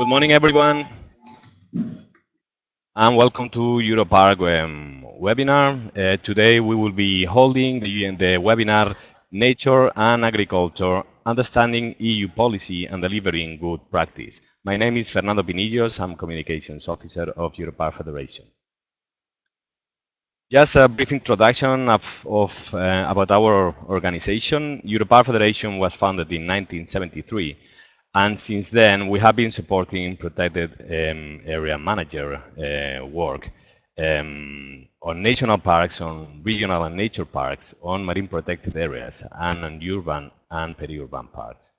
Good morning, everyone, and welcome to Europark webinar. Today we will be holding the webinar Nature and Agriculture, Understanding EU Policy and Delivering Good Practice. My name is Fernando Pinillos. I'm Communications Officer of Europark Federation. Just a brief introduction about our organization. Europark Federation was founded in 1973. And since then, we have been supporting protected area manager work on national parks, on regional and nature parks, on marine protected areas, and on urban and peri-urban parks.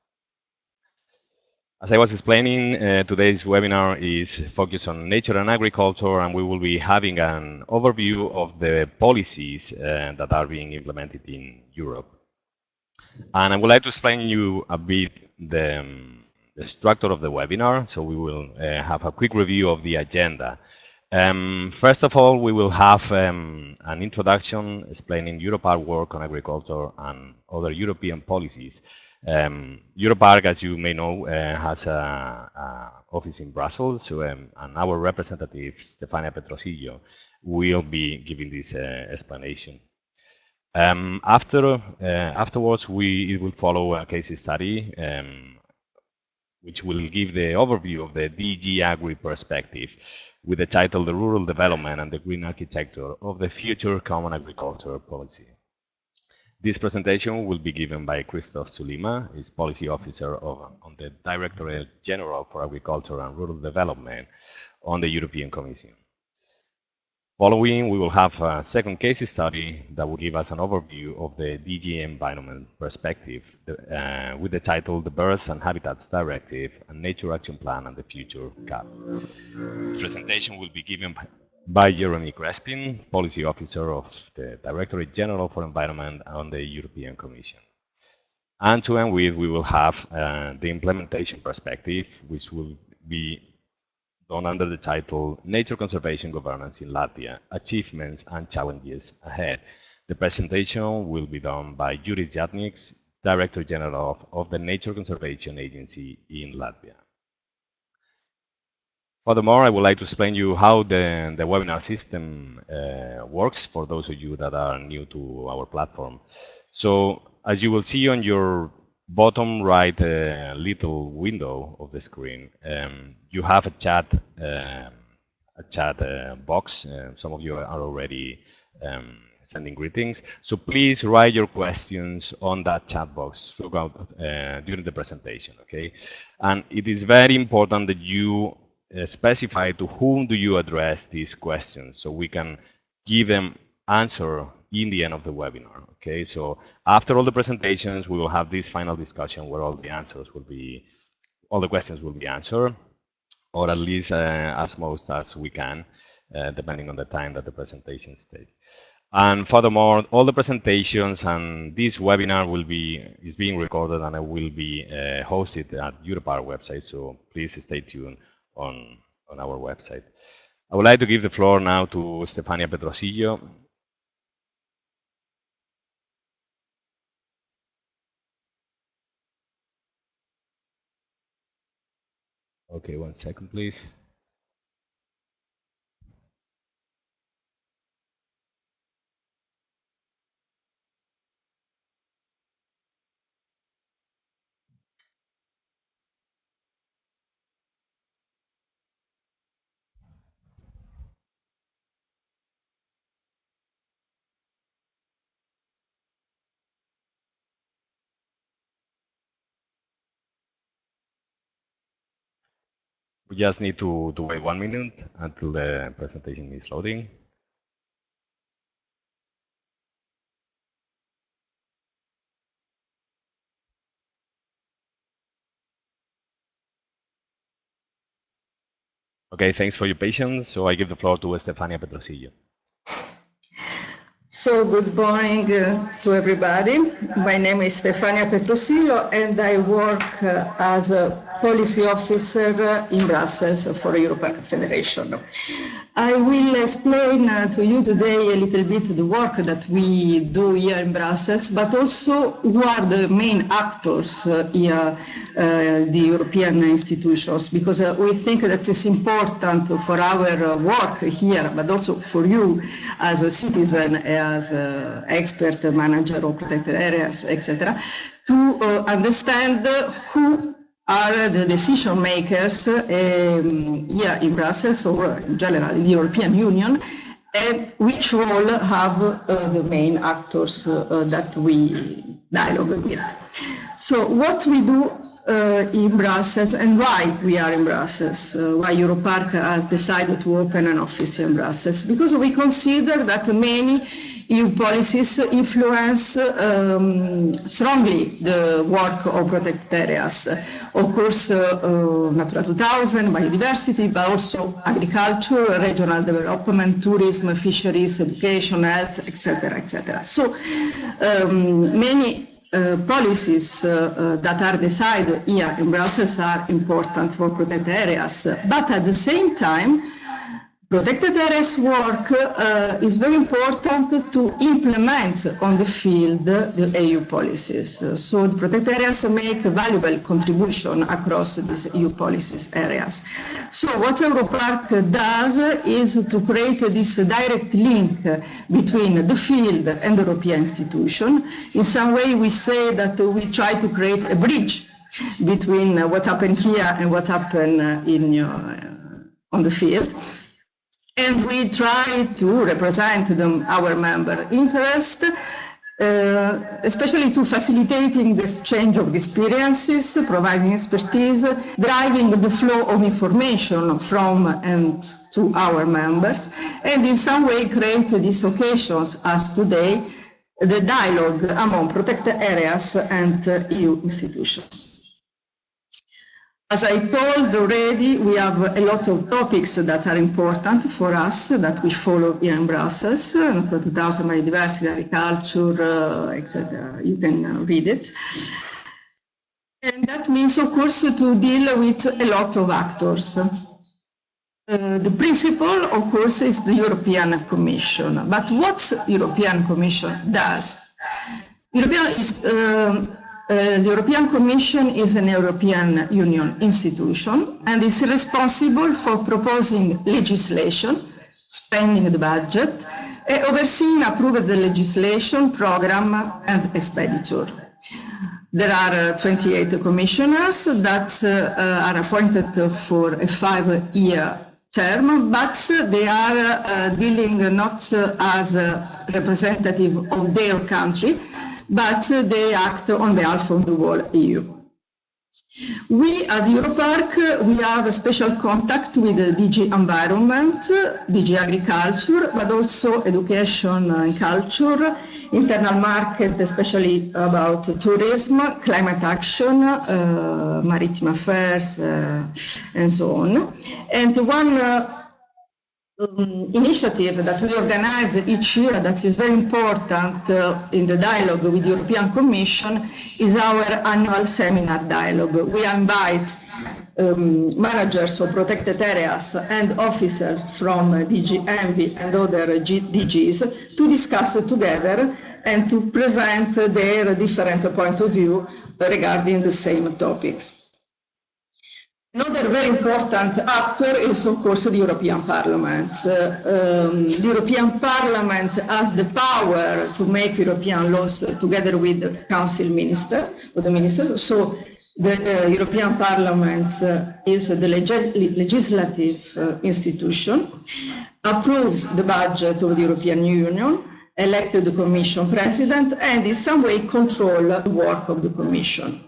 As I was explaining, today's webinar is focused on nature and agriculture, and we will be having an overview of the policies that are being implemented in Europe. And I would like to explain you a bit the structure of the webinar. So we will have a quick review of the agenda. First of all, we will have an introduction explaining Europark work on agriculture and other European policies. Europark, as you may know, has an office in Brussels, and our representative, Stefania Petrosillo, will be giving this explanation. Afterwards, it will follow a case study, which will give the overview of the DG Agri perspective, with the title "The Rural Development and the Green Architecture of the Future Common Agricultural Policy." This presentation will be given by Christoph Zulima, his Policy Officer on the Directorate General for Agriculture and Rural Development on the European Commission. Following, we will have a second case study that will give us an overview of the DG Environment perspective with the title "The Birds and Habitats Directive and Nature Action Plan and the Future CAP." This presentation will be given by Jeremy Crespin, Policy Officer of the Directorate General for Environment on the European Commission. And to end with, we will have the implementation perspective, which will be done under the title "Nature Conservation Governance in Latvia, Achievements and Challenges Ahead." The presentation will be done by Juris Jatnieks, Director General of the Nature Conservation Agency in Latvia. Furthermore, I would like to explain you how the webinar system works for those of you that are new to our platform. So, as you will see on your bottom right little window of the screen, you have a chat box. Some of you are already sending greetings. So please write your questions on that chat box throughout during the presentation. Okay, and it is very important that you specify to whom do you address these questions, so we can give them answer in the end of the webinar. Okay, so after all the presentations, we will have this final discussion where all the questions will be answered, or at least as most as we can, depending on the time that the presentations take. And furthermore, all the presentations and this webinar is being recorded, and it will be hosted at Europark website. So please stay tuned on our website. I would like to give the floor now to Stefania Petrosillo. Okay, 1 second, please. We just need to wait 1 minute until the presentation is loading. Okay, thanks for your patience. So I give the floor to Stefania Petrosillo. So good morning to everybody. My name is Stefania Petrosillo and I work as a policy officer in Brussels for European Federation. I will explain to you today a little bit the work that we do here in Brussels, but also who are the main actors here, the European institutions, because we think that it's important for our work here, but also for you as a citizen, as an expert, manager of protected areas, etc., to understand who are the decision makers here in Brussels or in general in the European Union, and which role have the main actors that we dialogue with. So what we do in Brussels and why we are in Brussels, why Europark has decided to open an office in Brussels, because we consider that many EU policies influence strongly the work of protected areas. Of course, Natura 2000, biodiversity, but also agriculture, regional development, tourism, fisheries, education, health, etc., etc. So many policies that are decided here in Brussels are important for protected areas, but at the same time, protected areas work is very important to implement on the field the EU policies. So the protected areas make a valuable contribution across these EU policies areas. So what Europark does is to create this direct link between the field and the European institution. In some way we say that we try to create a bridge between what happened here and what happened on the field. And we try to represent our member interest, especially to facilitating the exchange of experiences, providing expertise, driving the flow of information from and to our members, and in some way create these occasions as today, the dialogue among protected areas and EU institutions. As I told already, we have a lot of topics that are important for us that we follow here in Brussels, Natura 2000, biodiversity, agriculture, etc. You can read it. And that means, of course, to deal with a lot of actors. The principal, of course, is the European Commission. But what the European Commission does? The European Commission is an European Union institution and is responsible for proposing legislation, spending the budget, overseeing approved legislation, program and expenditure. There are 28 commissioners that are appointed for a 5-year term, but they are dealing not as a representative of their country, but they act on behalf of the whole EU. We, as Europark, we have a special contact with the DG Environment, DG Agriculture, but also Education and Culture, Internal Market, especially about tourism, climate action, maritime affairs, and so on. And one initiative that we organize each year that is very important in the dialogue with the European Commission is our annual seminar dialogue. We invite managers of protected areas and officers from DG ENVI and other DGs to discuss together and to present their different point of view regarding the same topics. Another very important actor is, of course, the European Parliament. The European Parliament has the power to make European laws together with the Council Minister, or the ministers. So the European Parliament is the legislative institution, approves the budget of the European Union, elected the Commission President, and in some way control the work of the Commission.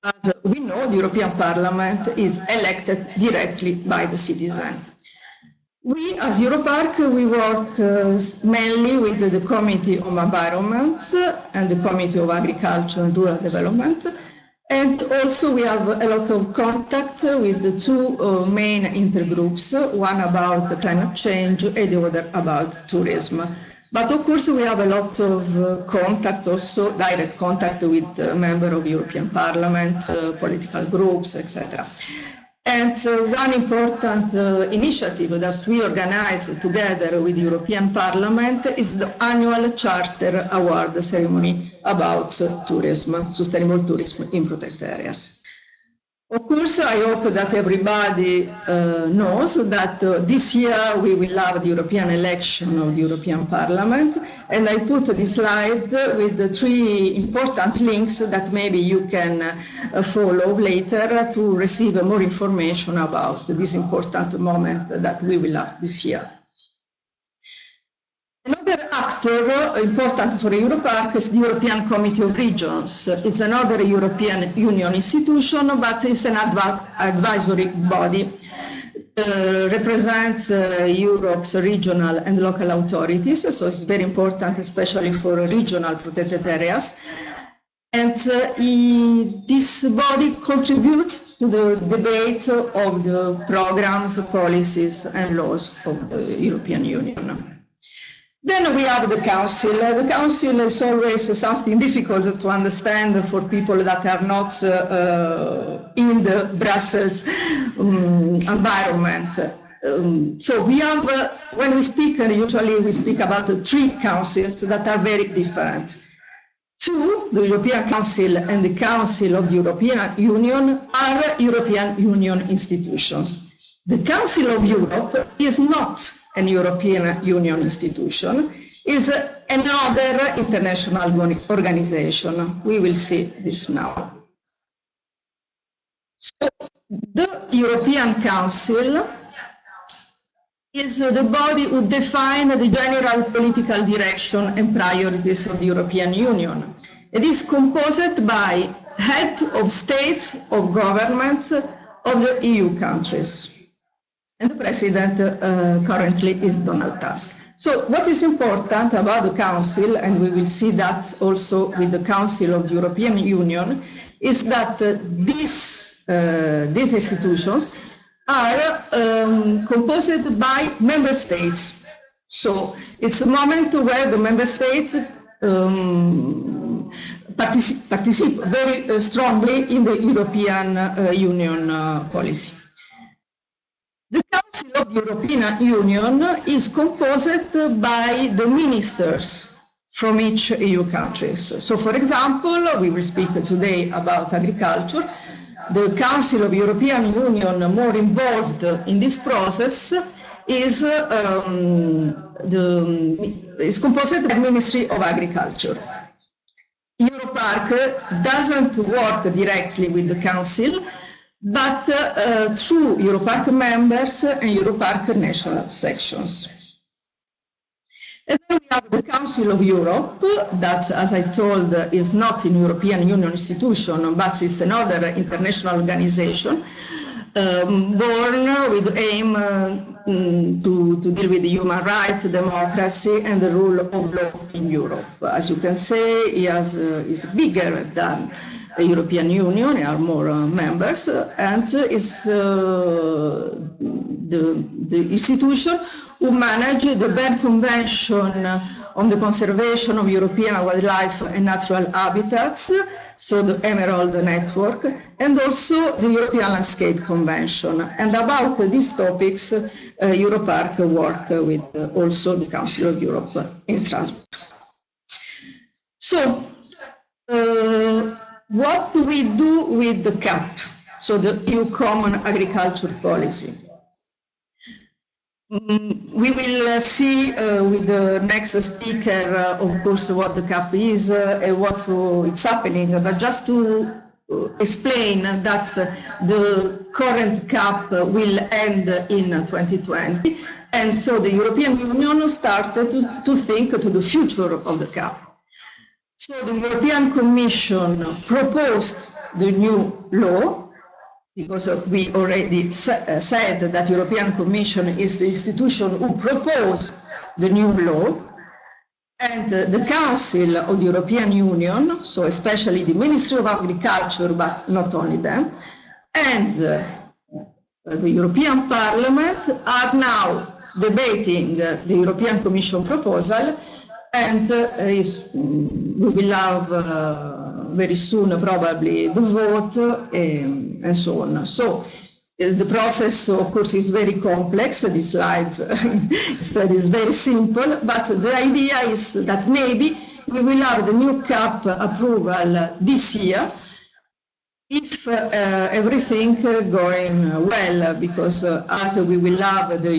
As we know, the European Parliament is elected directly by the citizens. We, as Europark, we work mainly with the Committee on Environment and the Committee of Agriculture and Rural Development. And also we have a lot of contact with the two main intergroups, one about climate change and the other about tourism. But of course, we have a lot of contact, also direct contact with members of European Parliament, political groups, etc. And one important initiative that we organize together with the European Parliament is the annual Charter Award ceremony about tourism, sustainable tourism in protected areas. Of course, I hope that everybody knows that this year we will have the European election of the European Parliament, and I put this slide with the 3 important links that maybe you can follow later to receive more information about this important moment that we will have this year. Another actor important for Europark is the European Committee of Regions. It's another European Union institution, but it's an advisory body. Represents Europe's regional and local authorities, so it's very important, especially for regional protected areas. And this body contributes to the debate of the programs, policies, and laws of the European Union. Then we have the Council. The Council is always something difficult to understand for people that are not in the Brussels environment. So we have, when we speak, usually we speak about the 3 councils that are very different. 2, the European Council and the Council of the European Union, are European Union institutions. The Council of Europe is not an European Union institution, is another international organization. We will see this now. So the European Council is the body who defines the general political direction and priorities of the European Union. It is composed by heads of states, of governments of the EU countries. And the president currently is Donald Tusk. So what is important about the Council, and we will see that also with the Council of the European Union, is that these institutions are composed by member states. So it's a moment where the member states participate very strongly in the European Union policy. The Council of the European Union is composed by the ministers from each EU countries. So, for example, we will speak today about agriculture. The Council of the European Union, more involved in this process, is composed by the Ministry of Agriculture. Europark doesn't work directly with the Council, but through Europark members and Europark national sections. And then we have the Council of Europe, that, as I told, is not an European Union institution, but it's another international organization, born with the aim to deal with human rights, democracy, and the rule of law in Europe. As you can say, it is bigger than the European Union, there are more members, and is the institution who manage the Berne Convention on the conservation of European wildlife and natural habitats, so the Emerald Network, and also the European Landscape Convention. And about these topics, Europark work with also the Council of Europe in Strasbourg. So, what do we do with the CAP, so the EU Common Agriculture Policy? We will see with the next speaker, of course, what the CAP is and what is happening. But just to explain that the current CAP will end in 2020, and so the European Union started to think to the future of the CAP. So the European Commission proposed the new law, because we already said that the European Commission is the institution who proposed the new law, and the Council of the European Union, so especially the Ministry of Agriculture, but not only them, and the European Parliament are now debating the European Commission proposal And we will have very soon probably the vote and so on. So the process, of course, is very complex. The slide study is very simple, but the idea is that maybe we will have the new CAP approval this year, if everything going well, because as we will have the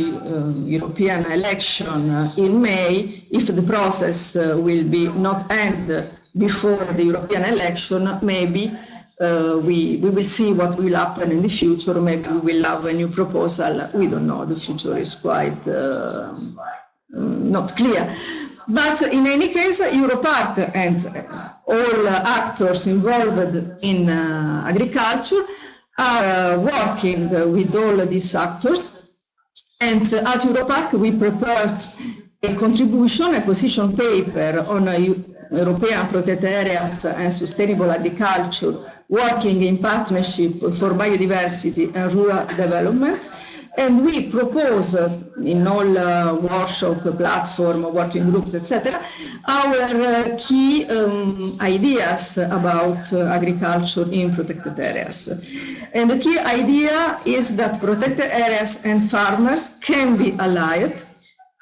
European election in May, if the process will be not end before the European election, maybe we will see what will happen in the future. Maybe we will have a new proposal. We don't know. The future is quite not clear. But in any case, Europark and all actors involved in agriculture are working with all these actors. And as Europark, we prepared a contribution, a position paper on European protected areas and sustainable agriculture, working in partnership for biodiversity and rural development. And we propose in all workshop, platform, working groups, etc., our key ideas about agriculture in protected areas. And the key idea is that protected areas and farmers can be allied,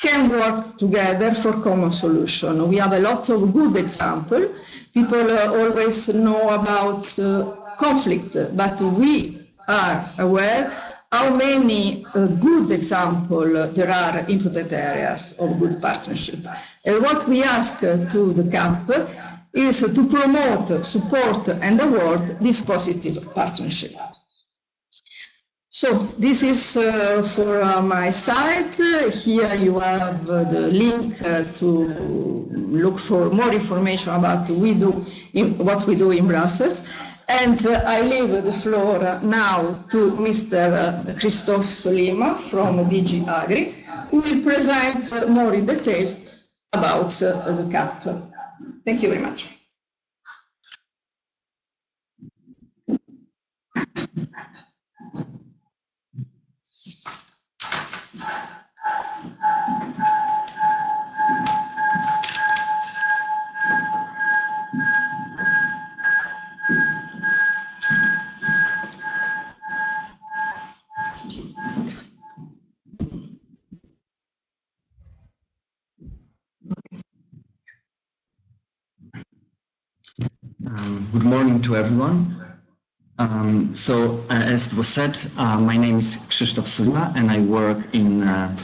can work together for common solution. We have a lot of good examples. People always know about conflict, but we are aware how many good examples there are in protected areas of good partnership. And what we ask to the CAP is to promote, support, and award this positive partnership. So this is for my site. Here you have the link to look for more information about what we do in Brussels. And I leave the floor now to Mr. Christophe Solima from DG Agri, who will present more in details about the CAP. Thank you very much. Good morning to everyone. As was said, my name is Krzysztof Sulima, and I work in a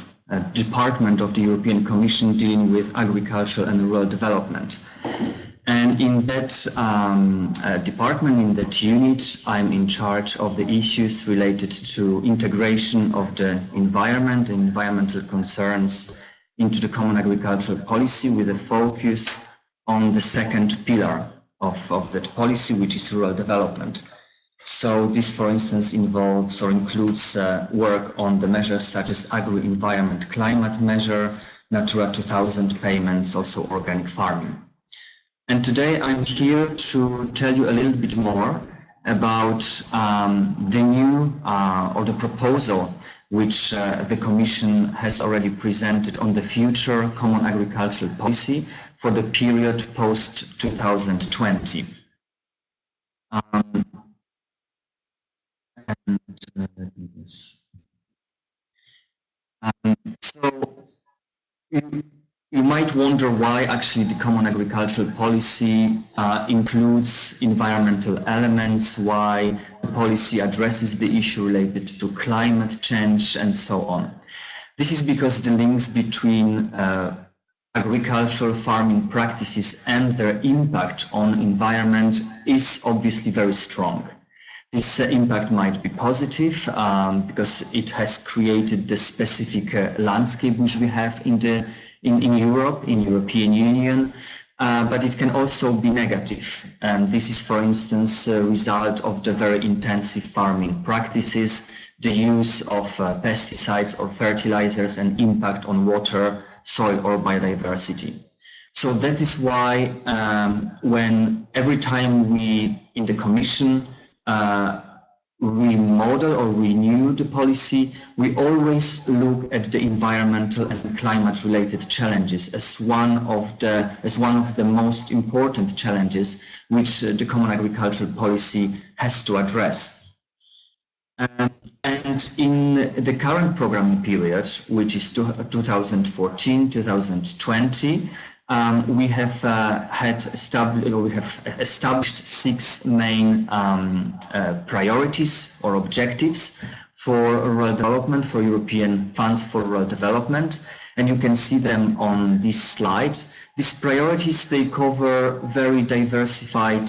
department of the European Commission dealing with agriculture and rural development. And in that department, in that unit, I'm in charge of the issues related to integration of the environment and environmental concerns into the common agricultural policy, with a focus on the second pillar of that policy, which is rural development. So this, for instance, involves or includes work on the measures such as agri-environment climate measure, Natura 2000 payments, also organic farming. And today I'm here to tell you a little bit more about the new or the proposal which the Commission has already presented on the future common agricultural policy for the period post-2020. So you might wonder why actually the common agricultural policy includes environmental elements, why the policy addresses the issue related to climate change and so on. This is because the links between agricultural farming practices and their impact on environment is obviously very strong. This impact might be positive because it has created the specific landscape which we have in Europe, in European Union, but it can also be negative. And this is, for instance, a result of the very intensive farming practices, the use of pesticides or fertilizers, and impact on water, soil, or biodiversity. So that is why every time we in the Commission remodel or renew the policy, we always look at the environmental and climate related challenges as one of the most important challenges which the common agricultural policy has to address. And in the current programming period, which is 2014-2020, we have established 6 main priorities or objectives for rural development, for European funds for rural development, and you can see them on this slide. These priorities, they cover very diversified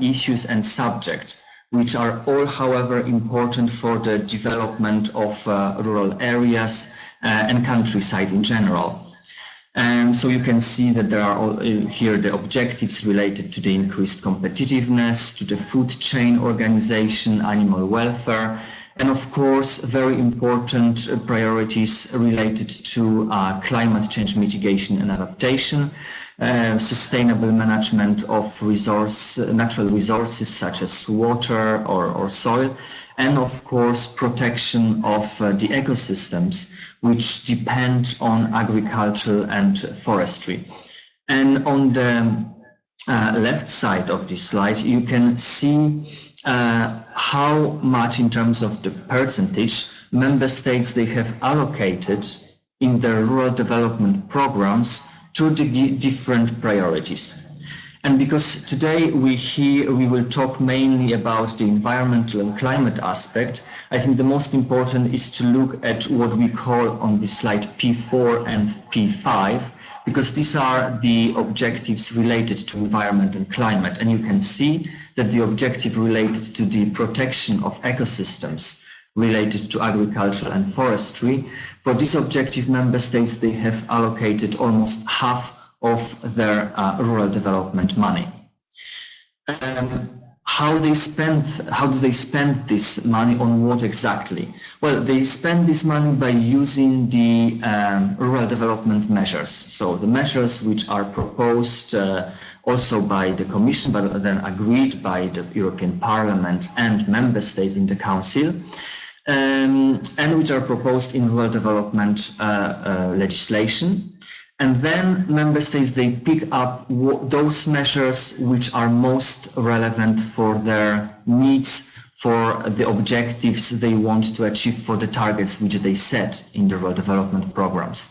issues and subjects, which are all, however, important for the development of rural areas and countryside in general. And so you can see that there are all, here the objectives related to the increased competitiveness, to the food chain organization, animal welfare, and of course very important priorities related to climate change mitigation and adaptation, sustainable management of natural resources such as water or soil, and of course protection of the ecosystems which depend on agriculture and forestry. And on the left side of this slide you can see how much in terms of the percentage member states they have allocated in their rural development programs to the different priorities. And because today we will talk mainly about the environmental and climate aspect, I think the most important is to look at what we call on this slide P4 and P5, because these are the objectives related to environment and climate. And you can see that the objective related to the protection of ecosystems related to agriculture and forestry, for this objective member states they have allocated almost half of their rural development money. How do they spend this money on what exactly? Well, they spend this money by using the rural development measures. So the measures which are proposed also by the Commission, but then agreed by the European Parliament and member states in the Council, and which are proposed in rural development legislation. And then member states, they pick up those measures which are most relevant for their needs, for the objectives they want to achieve, for the targets which they set in the rural development programs.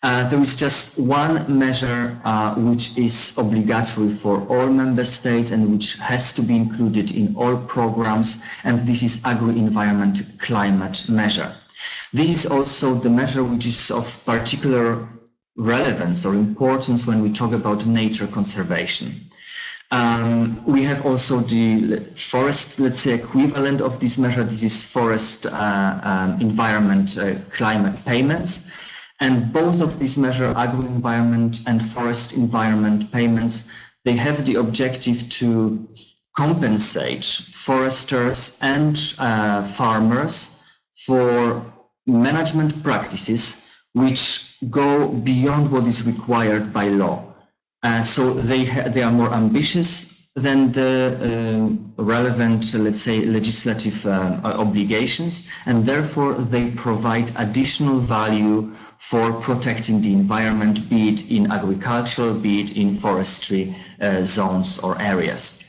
There is just one measure which is obligatory for all member states and which has to be included in all programs, and this is agri-environment climate measure. This is also the measure which is of particular relevance or importance when we talk about nature conservation. We have also the forest, let's say, equivalent of this measure. This is forest environment climate payments. And both of these measures, agri-environment and forest environment payments, they have the objective to compensate foresters and farmers for management practices which go beyond what is required by law. So they are more ambitious than the relevant, let's say, legislative obligations, and therefore they provide additional value for protecting the environment, be it in agricultural, be it in forestry zones or areas.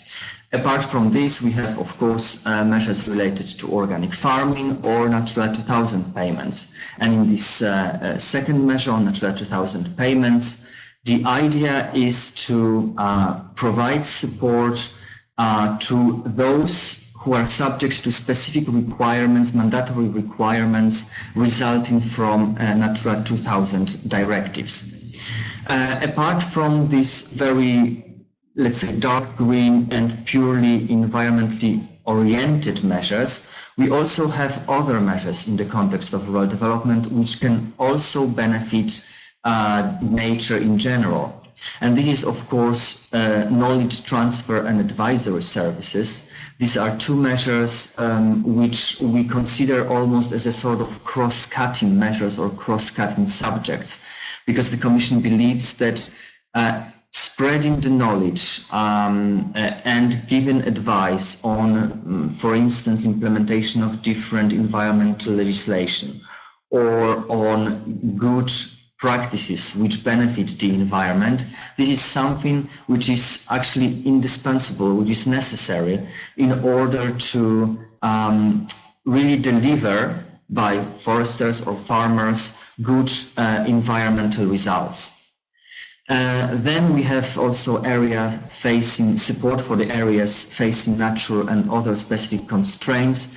Apart from this, we have, of course, measures related to organic farming or Natura 2000 payments. And in this second measure on Natura 2000 payments, the idea is to provide support to those who are subject to specific requirements, mandatory requirements resulting from Natura 2000 directives. Apart from these very, let's say, dark green and purely environmentally oriented measures, we also have other measures in the context of rural development which can also benefit nature in general. And this is, of course, knowledge transfer and advisory services. These are two measures which we consider almost as a sort of cross-cutting measures or cross-cutting subjects, because the Commission believes that spreading the knowledge and giving advice on, for instance, implementation of different environmental legislation or on good practices which benefit the environment. This is something which is actually indispensable, which is necessary in order to really deliver by foresters or farmers good environmental results. Then we have also area facing support for the areas facing natural and other specific constraints.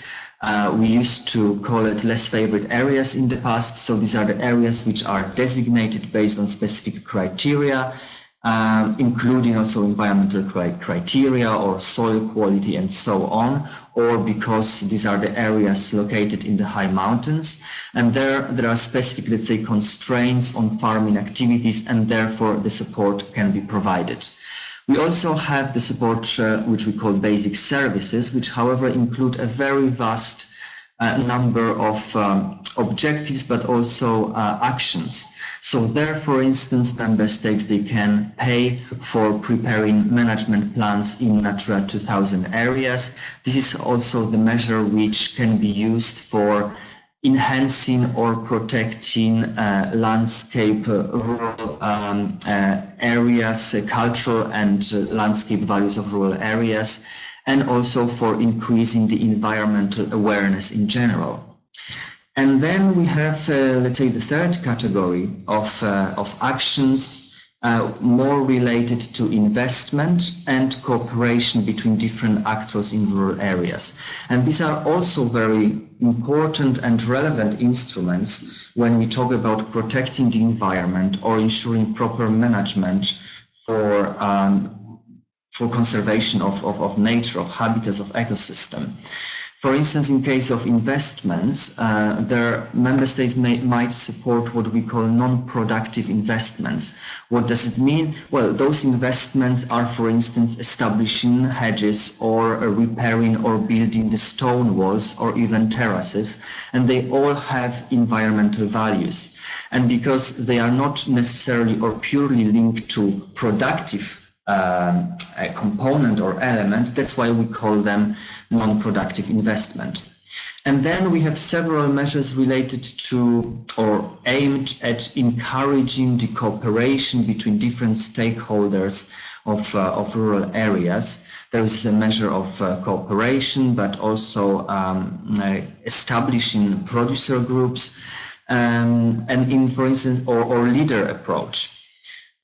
We used to call it less favored areas in the past. So these are the areas which are designated based on specific criteria, including also environmental criteria or soil quality and so on, or because these are the areas located in the high mountains. And there are specific, let's say, constraints on farming activities, and therefore the support can be provided. We also have the support which we call basic services, which however include a very vast number of objectives, but also actions. So there, for instance, member states, they can pay for preparing management plans in Natura 2000 areas. This is also the measure which can be used for enhancing or protecting landscape, rural areas, cultural and landscape values of rural areas, and also for increasing the environmental awareness in general. And then we have, let's say, the third category of actions more related to investment and cooperation between different actors in rural areas. And these are also very important and relevant instruments when we talk about protecting the environment or ensuring proper management for conservation of nature, of habitats, of ecosystem. For instance, in case of investments, their member states might support what we call non-productive investments. What does it mean? Well, those investments are, for instance, establishing hedges or repairing or building the stone walls or even terraces, and they all have environmental values. And because they are not necessarily or purely linked to productive a component or element, that's why we call them non-productive investment. And then we have several measures related to or aimed at encouraging the cooperation between different stakeholders of rural areas. There is a measure of cooperation, but also establishing producer groups and in, for instance, or leader approach.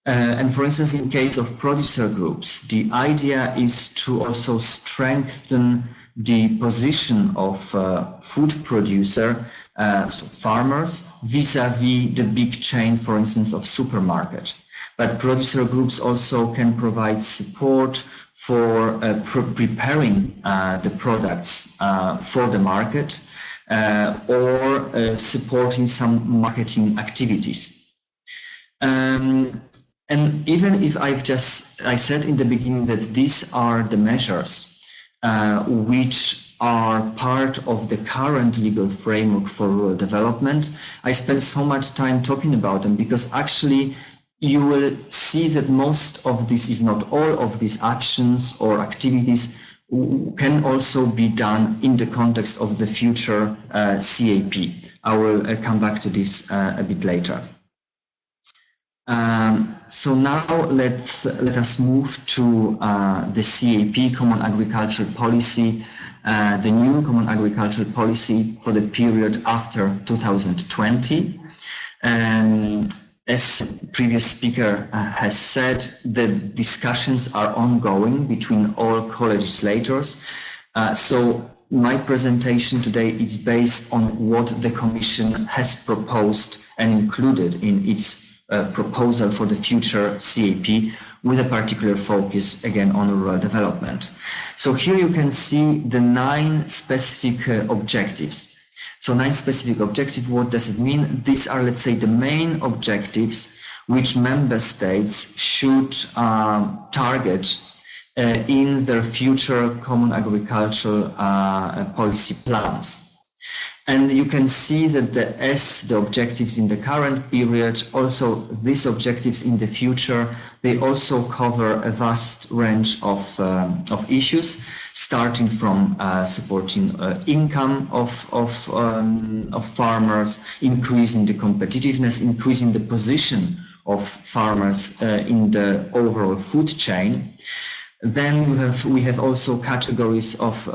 And for instance, in case of producer groups, the idea is to also strengthen the position of food producer, so farmers, vis-a-vis the big chain, for instance, of supermarket. But producer groups also can provide support for preparing the products for the market or supporting some marketing activities. And even if I said in the beginning that these are the measures which are part of the current legal framework for rural development, I spent so much time talking about them because actually you will see that most of these, if not all of these actions or activities can also be done in the context of the future CAP. I will come back to this a bit later. So now let us move to the CAP, Common Agricultural Policy, the new Common Agricultural Policy for the period after 2020. As previous speaker has said, the discussions are ongoing between all co-legislators. So my presentation today is based on what the Commission has proposed and included in its proposal for the future CAP, with a particular focus again on rural development. So here you can see the 9 specific objectives. So 9 specific objectives, what does it mean? These are, let's say, the main objectives which member states should target in their future common agricultural policy plans. And you can see that the objectives in the current period, also these objectives in the future, they also cover a vast range of issues, starting from supporting income of farmers, increasing the competitiveness, increasing the position of farmers in the overall food chain. Then we have also categories of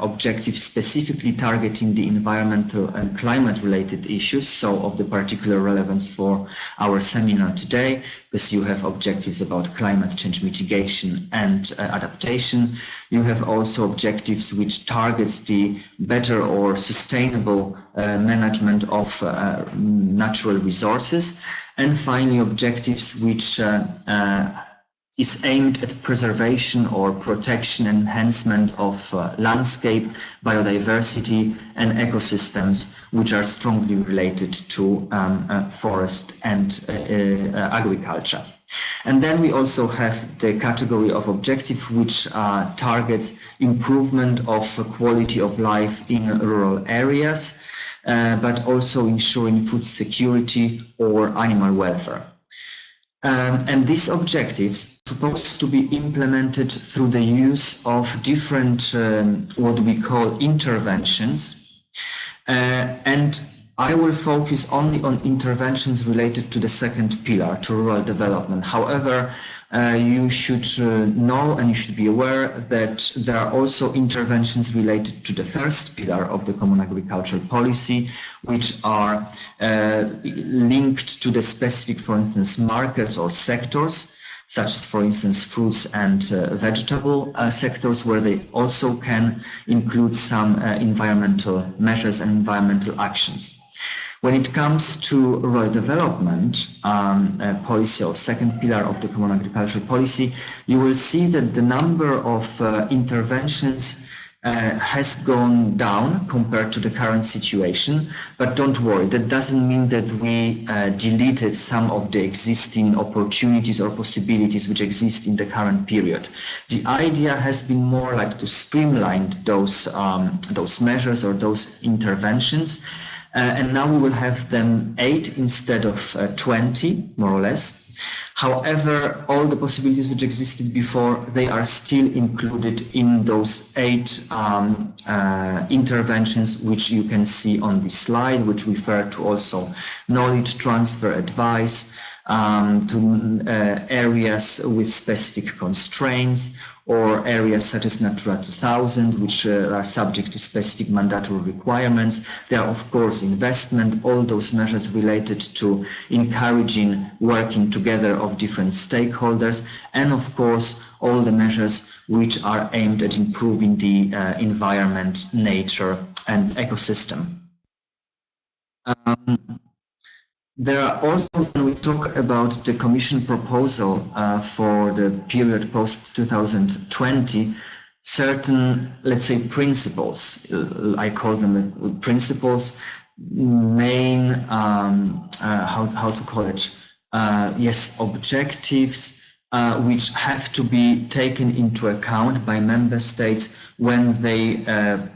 objectives specifically targeting the environmental and climate-related issues, so of the particular relevance for our seminar today, because you have objectives about climate change mitigation and adaptation. You have also objectives which targets the better or sustainable management of natural resources, and finally objectives which is aimed at preservation or protection and enhancement of landscape, biodiversity and ecosystems, which are strongly related to forest and agriculture. And then we also have the category of objective which targets improvement of quality of life in rural areas, but also ensuring food security or animal welfare. And these objectives are supposed to be implemented through the use of different what we call interventions, and I will focus only on interventions related to the second pillar, to rural development. However, you should know and you should be aware that there are also interventions related to the first pillar of the Common Agricultural Policy, which are linked to the specific, for instance, markets or sectors, such as, for instance, fruits and vegetable sectors, where they also can include some environmental measures and environmental actions. When it comes to rural development policy, or second pillar of the Common Agricultural Policy, you will see that the number of interventions has gone down compared to the current situation, but don't worry, that doesn't mean that we deleted some of the existing opportunities or possibilities which exist in the current period. The idea has been more like to streamline those measures or those interventions, and now we will have them 8 instead of 20, more or less. However, all the possibilities which existed before, they are still included in those 8 interventions, which you can see on this slide, which refer to also knowledge transfer, advice, to areas with specific constraints, or areas such as Natura 2000, which are subject to specific mandatory requirements. There are, of course, investment, all those measures related to encouraging working together of different stakeholders, and of course, all the measures which are aimed at improving the environment, nature, and ecosystem. There are also, when we talk about the Commission proposal for the period post-2020, certain, let's say, principles, I call them principles, main, how to call it, yes, objectives, which have to be taken into account by member states when they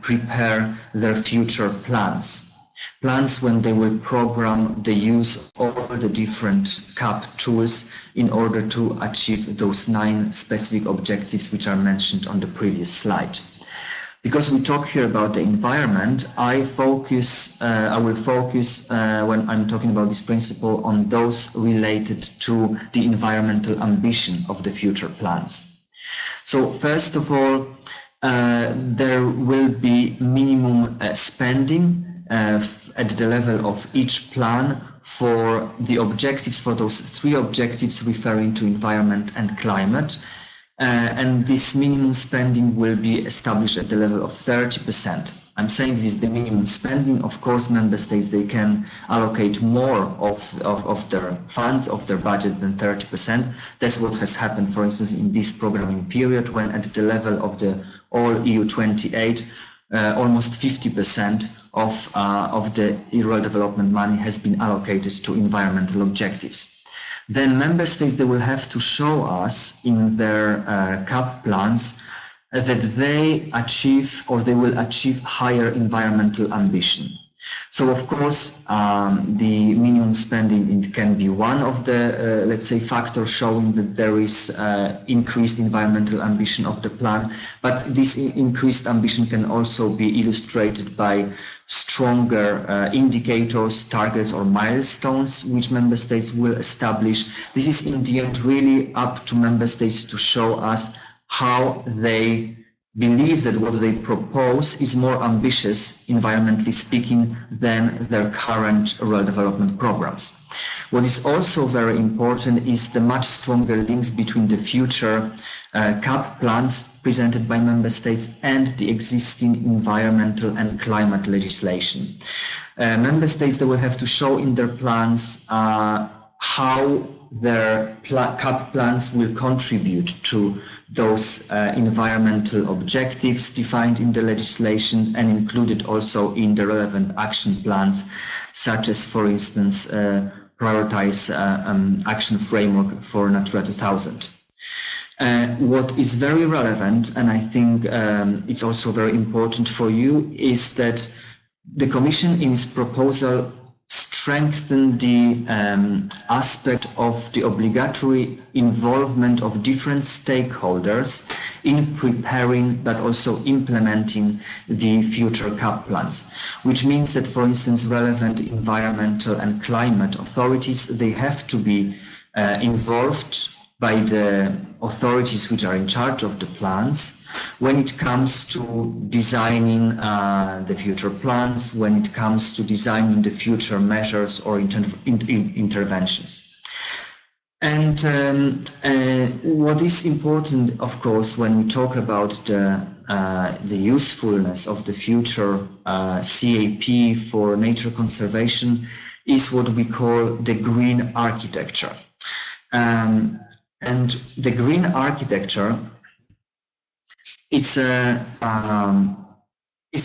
prepare their future plans. When they will program the use of all the different CAP tools in order to achieve those 9 specific objectives which are mentioned on the previous slide. Because we talk here about the environment, I will focus when I'm talking about this principle on those related to the environmental ambition of the future plans. So first of all, there will be minimum spending at the level of each plan for the objectives, for those 3 objectives referring to environment and climate. And this minimum spending will be established at the level of 30%. I'm saying this is the minimum spending. Of course, member states, they can allocate more of their funds, of their budget than 30%. That's what has happened, for instance, in this programming period, when at the level of the all EU 28, almost 50% of the rural development money has been allocated to environmental objectives. Then member states, they will have to show us in their CAP plans that they achieve, or they will achieve, higher environmental ambition. So of course, the minimum spending, it can be one of the, let's say, factors showing that there is increased environmental ambition of the plan, but this increased ambition can also be illustrated by stronger indicators, targets or milestones which member states will establish. This is in the end really up to member states to show us how they believe that what they propose is more ambitious, environmentally speaking, than their current rural development programs. What is also very important is the much stronger links between the future CAP plans presented by member states and the existing environmental and climate legislation. Member states, they will have to show in their plans how their CAP plans will contribute to those environmental objectives defined in the legislation and included also in the relevant action plans, such as, for instance, prioritize action framework for Natura 2000. What is very relevant, and I think it's also very important for you, is that the Commission in its proposal strengthen the aspect of the obligatory involvement of different stakeholders in preparing but also implementing the future CAP plans, which means that, for instance, relevant environmental and climate authorities, they have to be involved by the authorities which are in charge of the plans when it comes to designing the future plans, when it comes to designing the future measures or interventions. And what is important, of course, when we talk about the usefulness of the future CAP for nature conservation is what we call the green architecture. And the green architecture, it's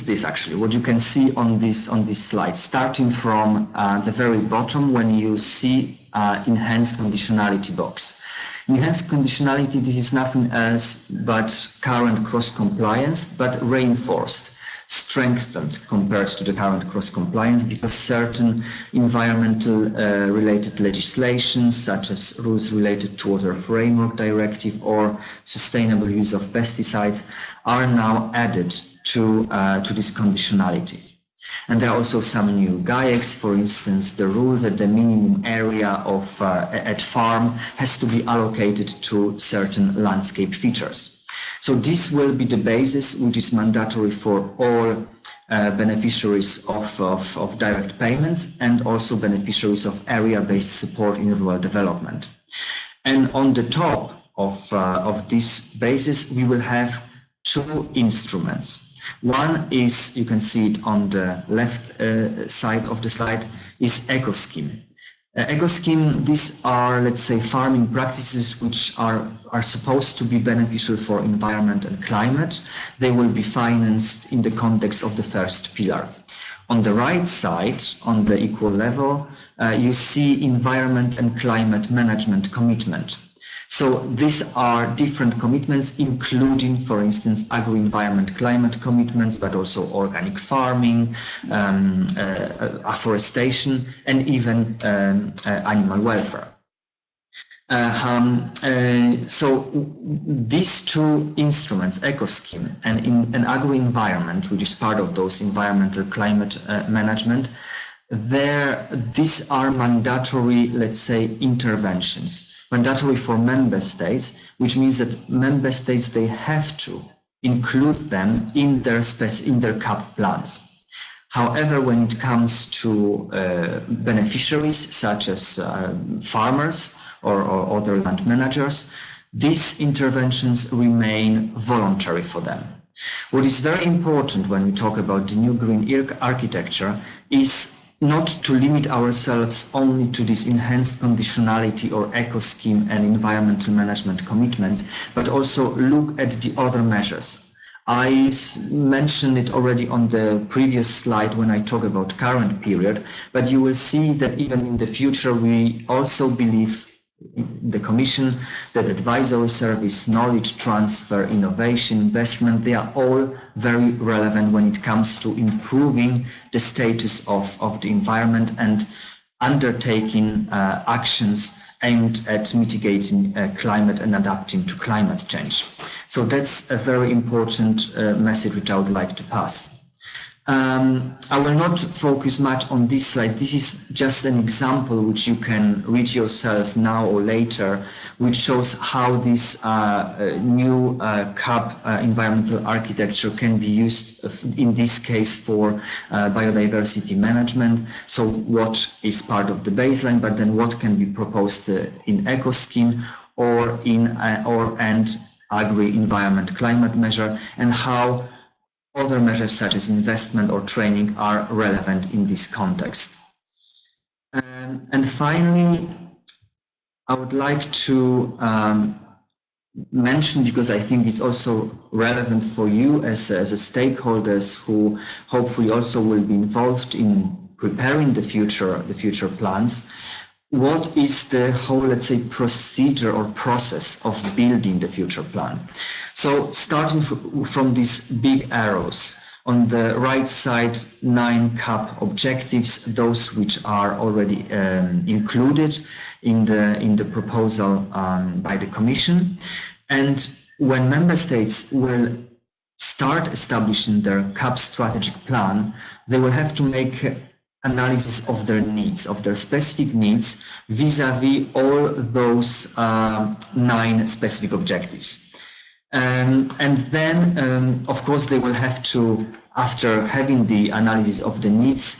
this actually, what you can see on this slide, starting from the very bottom when you see enhanced conditionality box. Enhanced conditionality, this is nothing else but current cross-compliance, but reinforced, strengthened compared to the current cross-compliance, because certain environmental related legislation, such as rules related to Water Framework Directive or sustainable use of pesticides, are now added to this conditionality. And there are also some new GAEX, for instance, the rule that the minimum area of at farm has to be allocated to certain landscape features. So this will be the basis which is mandatory for all beneficiaries of direct payments and also beneficiaries of area-based support in rural development. And on the top of this basis, we will have two instruments. One is, you can see it on the left side of the slide, is EcoScheme. EcoScheme, these are, let's say, farming practices which are supposed to be beneficial for environment and climate. They will be financed in the context of the first pillar. On the right side, on the equal level, you see environment and climate management commitment. So these are different commitments, including, for instance, agro-environment climate commitments, but also organic farming, afforestation, and even animal welfare. So these two instruments, EcoScheme and agro-environment, which is part of those environmental climate management, these are mandatory, let's say, interventions. Mandatory for member states, which means that member states, they have to include them in their CAP plans. However, when it comes to beneficiaries such as farmers or other land managers, these interventions remain voluntary for them. What is very important when we talk about the new green architecture is not to limit ourselves only to this enhanced conditionality or EcoScheme and environmental management commitments, but also look at the other measures. I mentioned it already on the previous slide when I talk about current period, but you will see that even in the future we also believe the Commission, that advisory service, knowledge transfer, innovation, investment, they are all very relevant when it comes to improving the status of the environment and undertaking actions aimed at mitigating climate and adapting to climate change. So that's a very important message which I would like to pass. I will not focus much on this slide. This is just an example which you can read yourself now or later, which shows how this new CAP environmental architecture can be used, in this case, for biodiversity management. So what is part of the baseline, but then what can be proposed in eco-scheme or and agri-environment climate measure, and how other measures such as investment or training are relevant in this context. And finally, I would like to mention, because I think it's also relevant for you as stakeholders who hopefully also will be involved in preparing the future plans, what is the whole, let's say, procedure or process of building the future plan. So starting from these big arrows, on the right side, 9 CAP objectives, those which are already included in the proposal by the Commission. And when member states will start establishing their CAP strategic plan, they will have to make analysis of their needs, of their specific needs, vis-a-vis all those 9 specific objectives. And then, of course, they will have to, after having the analysis of the needs,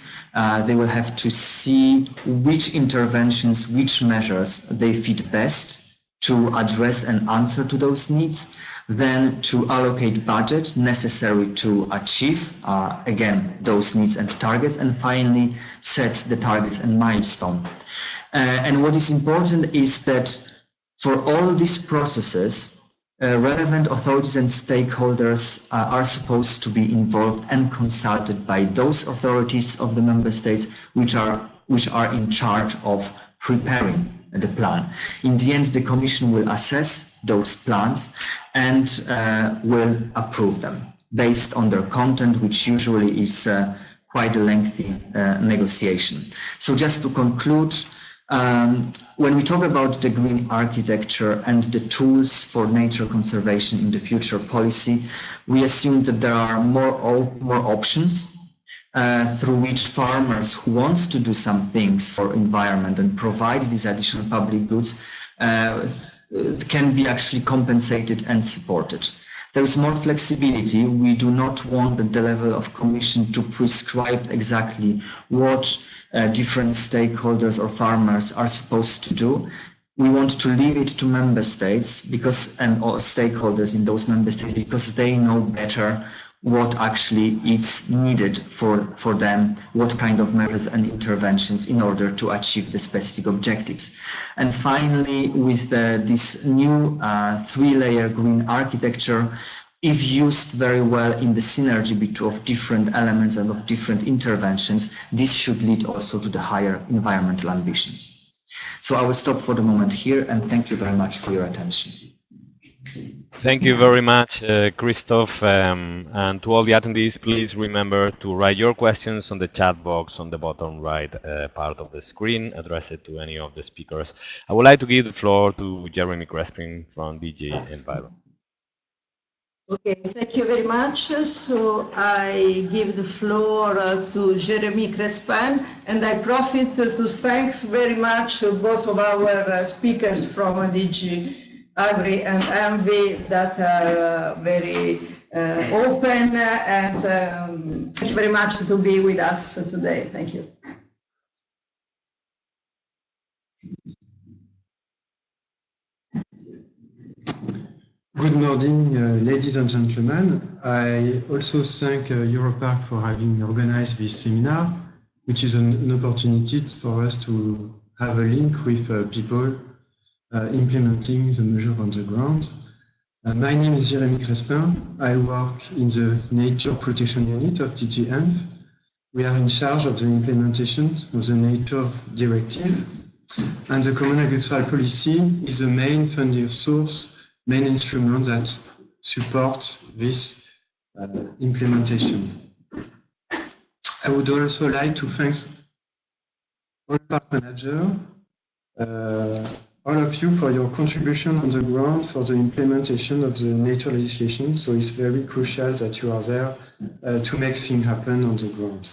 they will have to see which interventions, which measures they fit best to address and answer to those needs, then to allocate budget necessary to achieve, again, those needs and targets, and finally sets the targets and milestone. And what is important is that for all these processes, relevant authorities and stakeholders are supposed to be involved and consulted by those authorities of the member states which are in charge of preparing the plan. In the end, the Commission will assess those plans and will approve them based on their content, which usually is quite a lengthy negotiation. So just to conclude, when we talk about the green architecture and the tools for nature conservation in the future policy, we assume that there are more options through which farmers who want to do some things for environment and provide these additional public goods can be actually compensated and supported. There is more flexibility. We do not want at the level of Commission to prescribe exactly what different stakeholders or farmers are supposed to do. We want to leave it to member states and all stakeholders in those member states, because they know better what actually is needed for them, what kind of measures and interventions in order to achieve the specific objectives. And finally, with this new 3-layer green architecture, if used very well in the synergy of different elements and of different interventions, this should lead also to the higher environmental ambitions. So I will stop for the moment here, and thank you very much for your attention. Thank you very much, Christoph. And to all the attendees, please remember to write your questions on the chat box on the bottom right part of the screen. Address it to any of the speakers. I would like to give the floor to Jeremy Crespin from DG Environment. Okay, thank you very much. So I give the floor to Jeremy Crespin, and I profit to thank very much both of our speakers from DG Agri and ENVI that are very open, and thank you very much to be with us today. Thank you. Good morning, ladies and gentlemen. I also thank Europarc for having organized this seminar, which is an opportunity for us to have a link with people implementing the measure on the ground. My name is Jeremy Crespin. I work in the Nature Protection Unit of DG ENV. We are in charge of the implementation of the Nature Directive And the Common Agricultural Policy is the main funding source, main instrument that supports this implementation. I would also like to thank all park managers, all of you for your contribution on the ground for the implementation of the nature legislation. So it's very crucial that you are there to make things happen on the ground.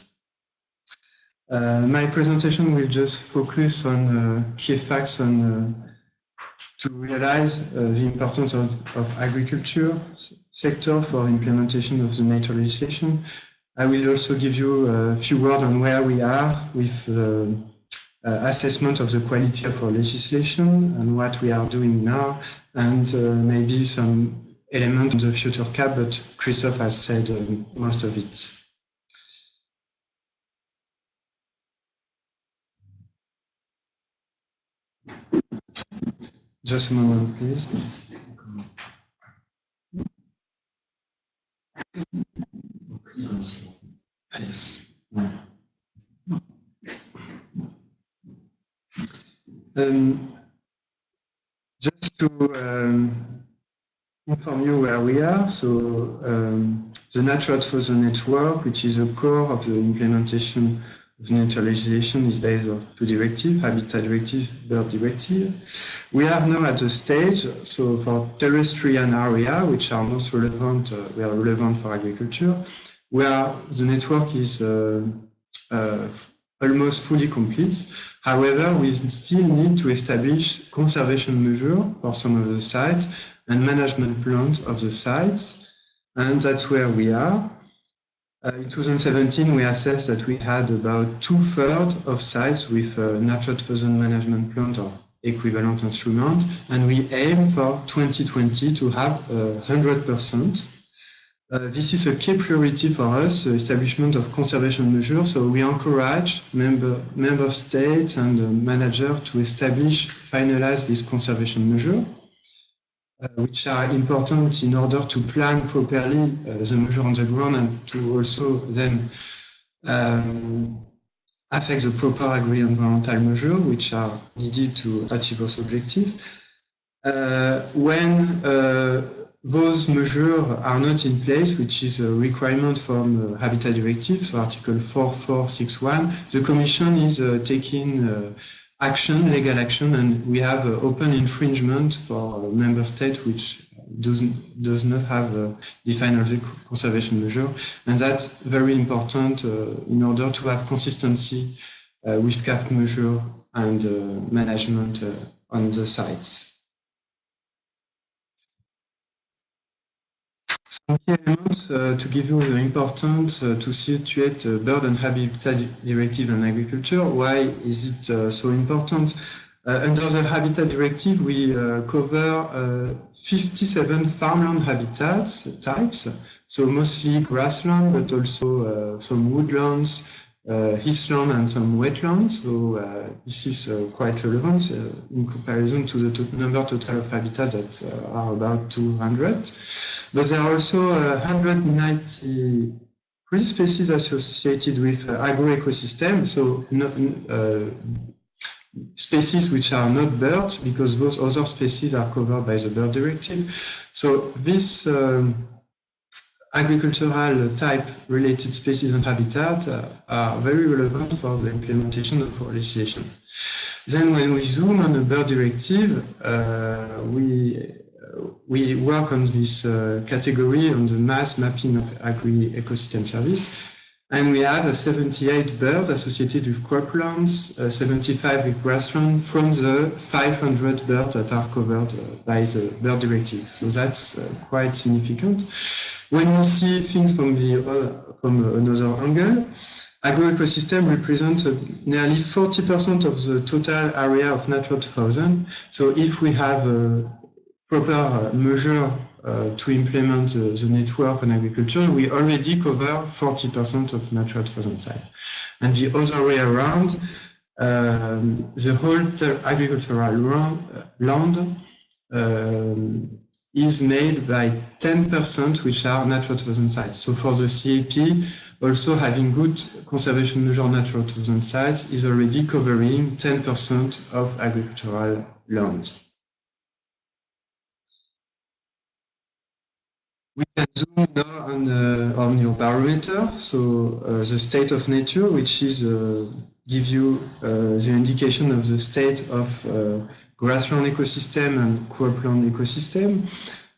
My presentation will just focus on key facts on to realize the importance of agriculture sector for implementation of the nature legislation. I will also give you a few words on where we are with assessment of the quality of our legislation and what we are doing now, and maybe some elements on the future CAP, but Christophe has said most of it. Just a moment, please. Yes. Just to inform you where we are, so the Natura 2000 network, which is the core of the implementation of the nature legislation, is based on two directives, Habitat Directive, Bird Directive. We are now at the stage, so for terrestrial area, which are most relevant, we are relevant for agriculture, where the network is almost fully complete. However, we still need to establish conservation measures for some of the sites and management plans of the sites, and that's where we are. In 2017, we assessed that we had about 2/3 of sites with Natura 2000 management plan or equivalent instrument, and we aim for 2020 to have 100%. This is a key priority for us, the establishment of conservation measures. So we encourage member states and managers to finalize this conservation measure, which are important in order to plan properly the measure on the ground and to also then affect the proper agri-environmental measures which are needed to achieve those objectives. When those measures are not in place, which is a requirement from Habitat Directive, so Article 4461, the Commission is taking legal action, and we have open infringement for member states which does not have defined the conservation measure, and that's very important in order to have consistency with CAP measure and management on the sites. Some key elements to give you the importance to situate Bird and Habitat Directive and agriculture. Why is it so important? Under the Habitat Directive, we cover 57 farmland habitats types, so mostly grassland, but also some woodlands, heathland, and some wetlands. So this is quite relevant in comparison to the total of habitats that are about 200. But there are also 193 species associated with agroecosystem, so species which are not birds, because those other species are covered by the Bird Directive. So this agricultural type related species and habitat are very relevant for the implementation of our legislation. Then when we zoom on the Bird Directive, we work on this category on the mass mapping of agri-ecosystem service. And we have 78 birds associated with croplands, 75 with grassland from the 500 birds that are covered by the Bird Directive. So that's quite significant. When you see things from another angle, agroecosystem represent nearly 40% of the total area of Natura 2000. So if we have a proper measure to implement the network on agriculture, we already cover 40% of Natura 2000 sites. And the other way around, the whole agricultural land is made by 10% which are Natura 2000 sites. So for the CAP, also having good conservation measure Natura 2000 sites is already covering 10% of agricultural land. We can zoom now on your barometer, so the state of nature, which is give you the indication of the state of grassland ecosystem and cropland ecosystem.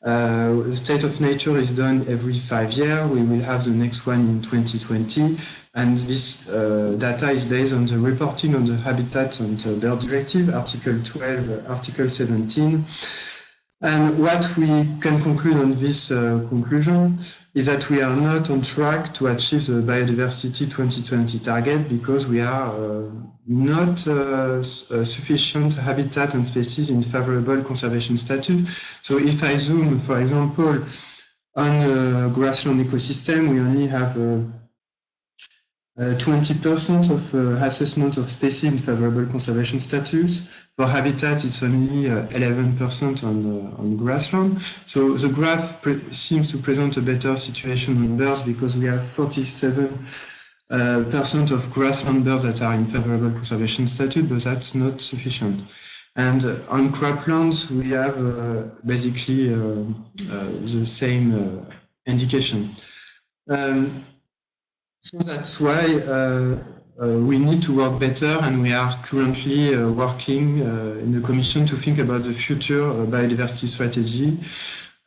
The state of nature is done every 5 years. We will have the next one in 2020, and this data is based on the reporting on the Habitat and Bird Directive, Article 12, Article 17. And what we can conclude on this conclusion is that we are not on track to achieve the biodiversity 2020 target because we are not sufficient habitat and species in favorable conservation status. So if I zoom, for example, on grassland ecosystem, we only have 20% of assessment of species in favorable conservation status. For habitat, it's only 11% on grassland. So the graph seems to present a better situation on birds because we have 47% of grassland birds that are in favorable conservation status, but that's not sufficient. And on croplands, we have basically the same indication. So that's why we need to work better, and we are currently working in the Commission to think about the future biodiversity strategy,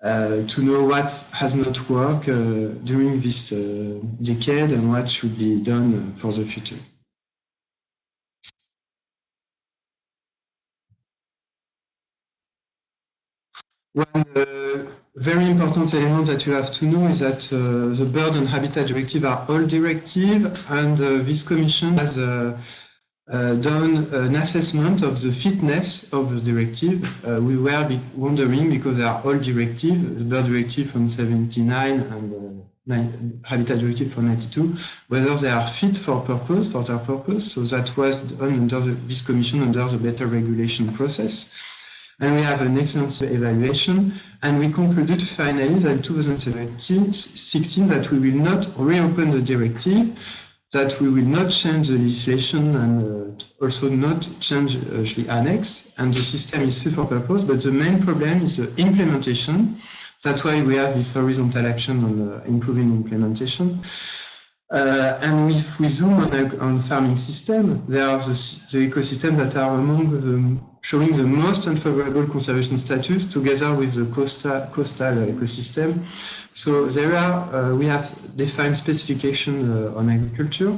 to know what has not worked during this decade and what should be done for the future. One very important element that you have to know is that the Bird and Habitat Directive are all directive, and this Commission has done an assessment of the fitness of the directive. We were wondering, because they are all directive, the Bird Directive from 79 and Habitat Directive from 92, whether they are fit for purpose, for their purpose. So that was done under this Commission under the better regulation process. And we have an extensive evaluation, and we concluded finally that in 2016 that we will not reopen the directive, that we will not change the legislation and also not change the annex, and the system is fit for purpose, but the main problem is the implementation. That's why we have this horizontal action on improving implementation. And if we zoom on farming system, there are the ecosystems that are among the showing the most unfavorable conservation status together with the coastal ecosystem. So there are, we have defined specification on agriculture,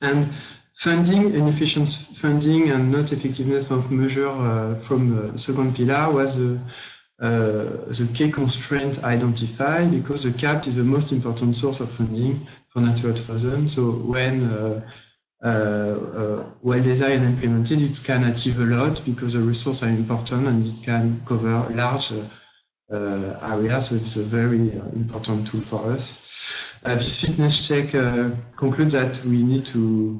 and funding, inefficient funding and not effectiveness of measure from the second pillar was the key constraint identified, because the CAP is the most important source of funding for Natura 2000. So when well designed and implemented, it can achieve a lot because the resources are important and it can cover large areas. So it's a very important tool for us. This fitness check concludes that we need to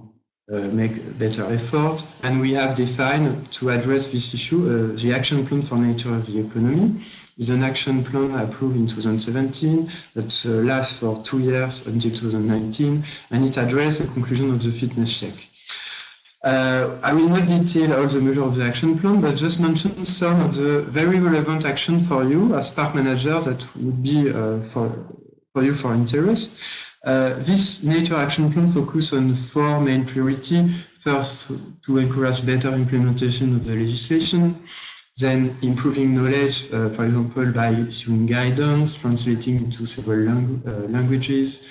make better effort, and we have defined to address this issue the action plan for nature of the economy. Is an action plan approved in 2017 that lasts for 2 years until 2019, and it addresses the conclusion of the fitness check. I will not detail all the measures of the action plan, but just mention some of the very relevant action for you as park managers that would be for you for interest. This nature action plan focuses on 4 main priorities. First, to encourage better implementation of the legislation, then improving knowledge, for example, by issuing guidance, translating into several languages,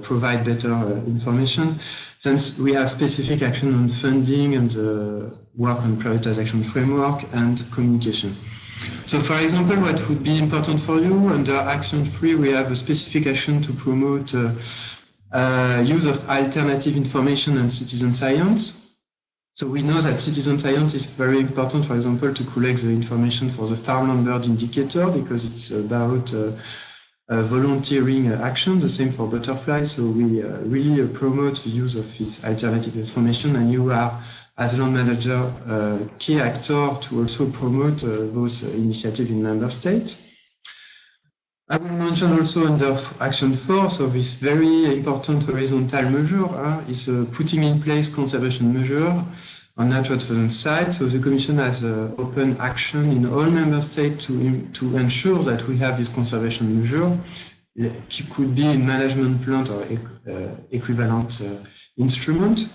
provide better information. Since we have specific action on funding and work on prioritization framework and communication. So, for example, what would be important for you under Action 3, we have a specific action to promote use of alternative information and citizen science. So we know that citizen science is very important, for example, to collect the information for the farmland bird indicator, because it's about volunteering action, the same for Butterfly. So we really promote the use of this alternative information, and you are, as a land manager, key actor to also promote those initiatives in member states. I will mention also under Action 4, so this very important horizontal measure is putting in place conservation measure on Natura 2000 sites. So the Commission has open action in all member states to ensure that we have this conservation measure. It could be in management plan or equivalent instrument.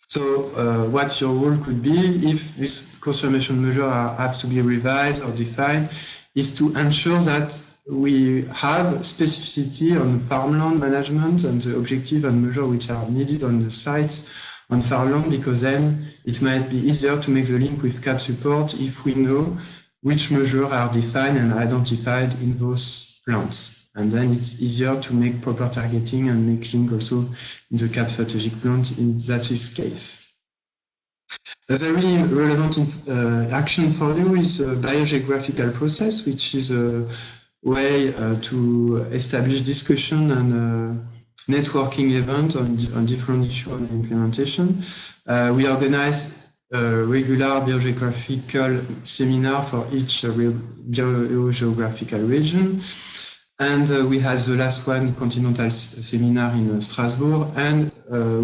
So what your role could be, if this conservation measure have to be revised or defined, is to ensure that we have specificity on farmland management and the objective and measure which are needed on the sites on farmland, because then it might be easier to make the link with CAP support if we know which measures are defined and identified in those plans. And then it's easier to make proper targeting and make link also in the CAP strategic plan in that case. A very relevant action for you is a biogeographical process, which is a way to establish discussion and networking event on different issues on implementation. We organize a regular biogeographical seminar for each biogeographical region. And we had the last one, continental seminar in Strasbourg. And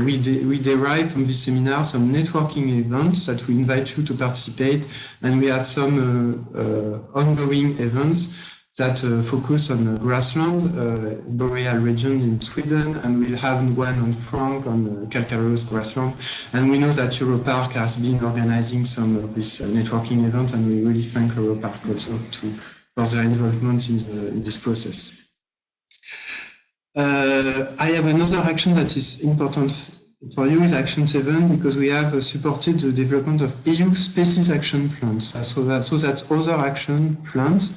we derive from this seminar some networking events that we invite you to participate. And we have some ongoing events that focus on the grassland, boreal region in Sweden, and we'll have one on Frank on calcareous grassland. And we know that Europark has been organizing some of this networking event, and we really thank Europark also for their involvement in this process. I have another action that is important for you, is Action 7, because we have supported the development of EU species action plans. So that's other action plans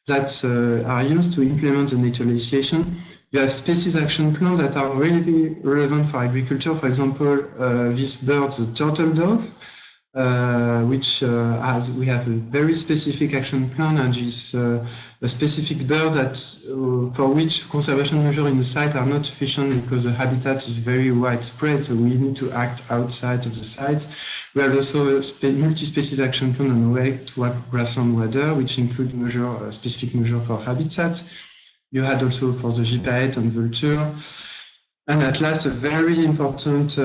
that are used to implement the nature legislation. You have species action plans that are really relevant for agriculture. For example, this bird, the turtle dove, which we have a very specific action plan, and is a specific bird that for which conservation measures in the site are not sufficient because the habitat is very widespread, so we need to act outside of the site. We have also a multi-species action plan on way to grassland weather, which include specific measure for habitats. You had also for the gypaète and vulture. And at last, a very important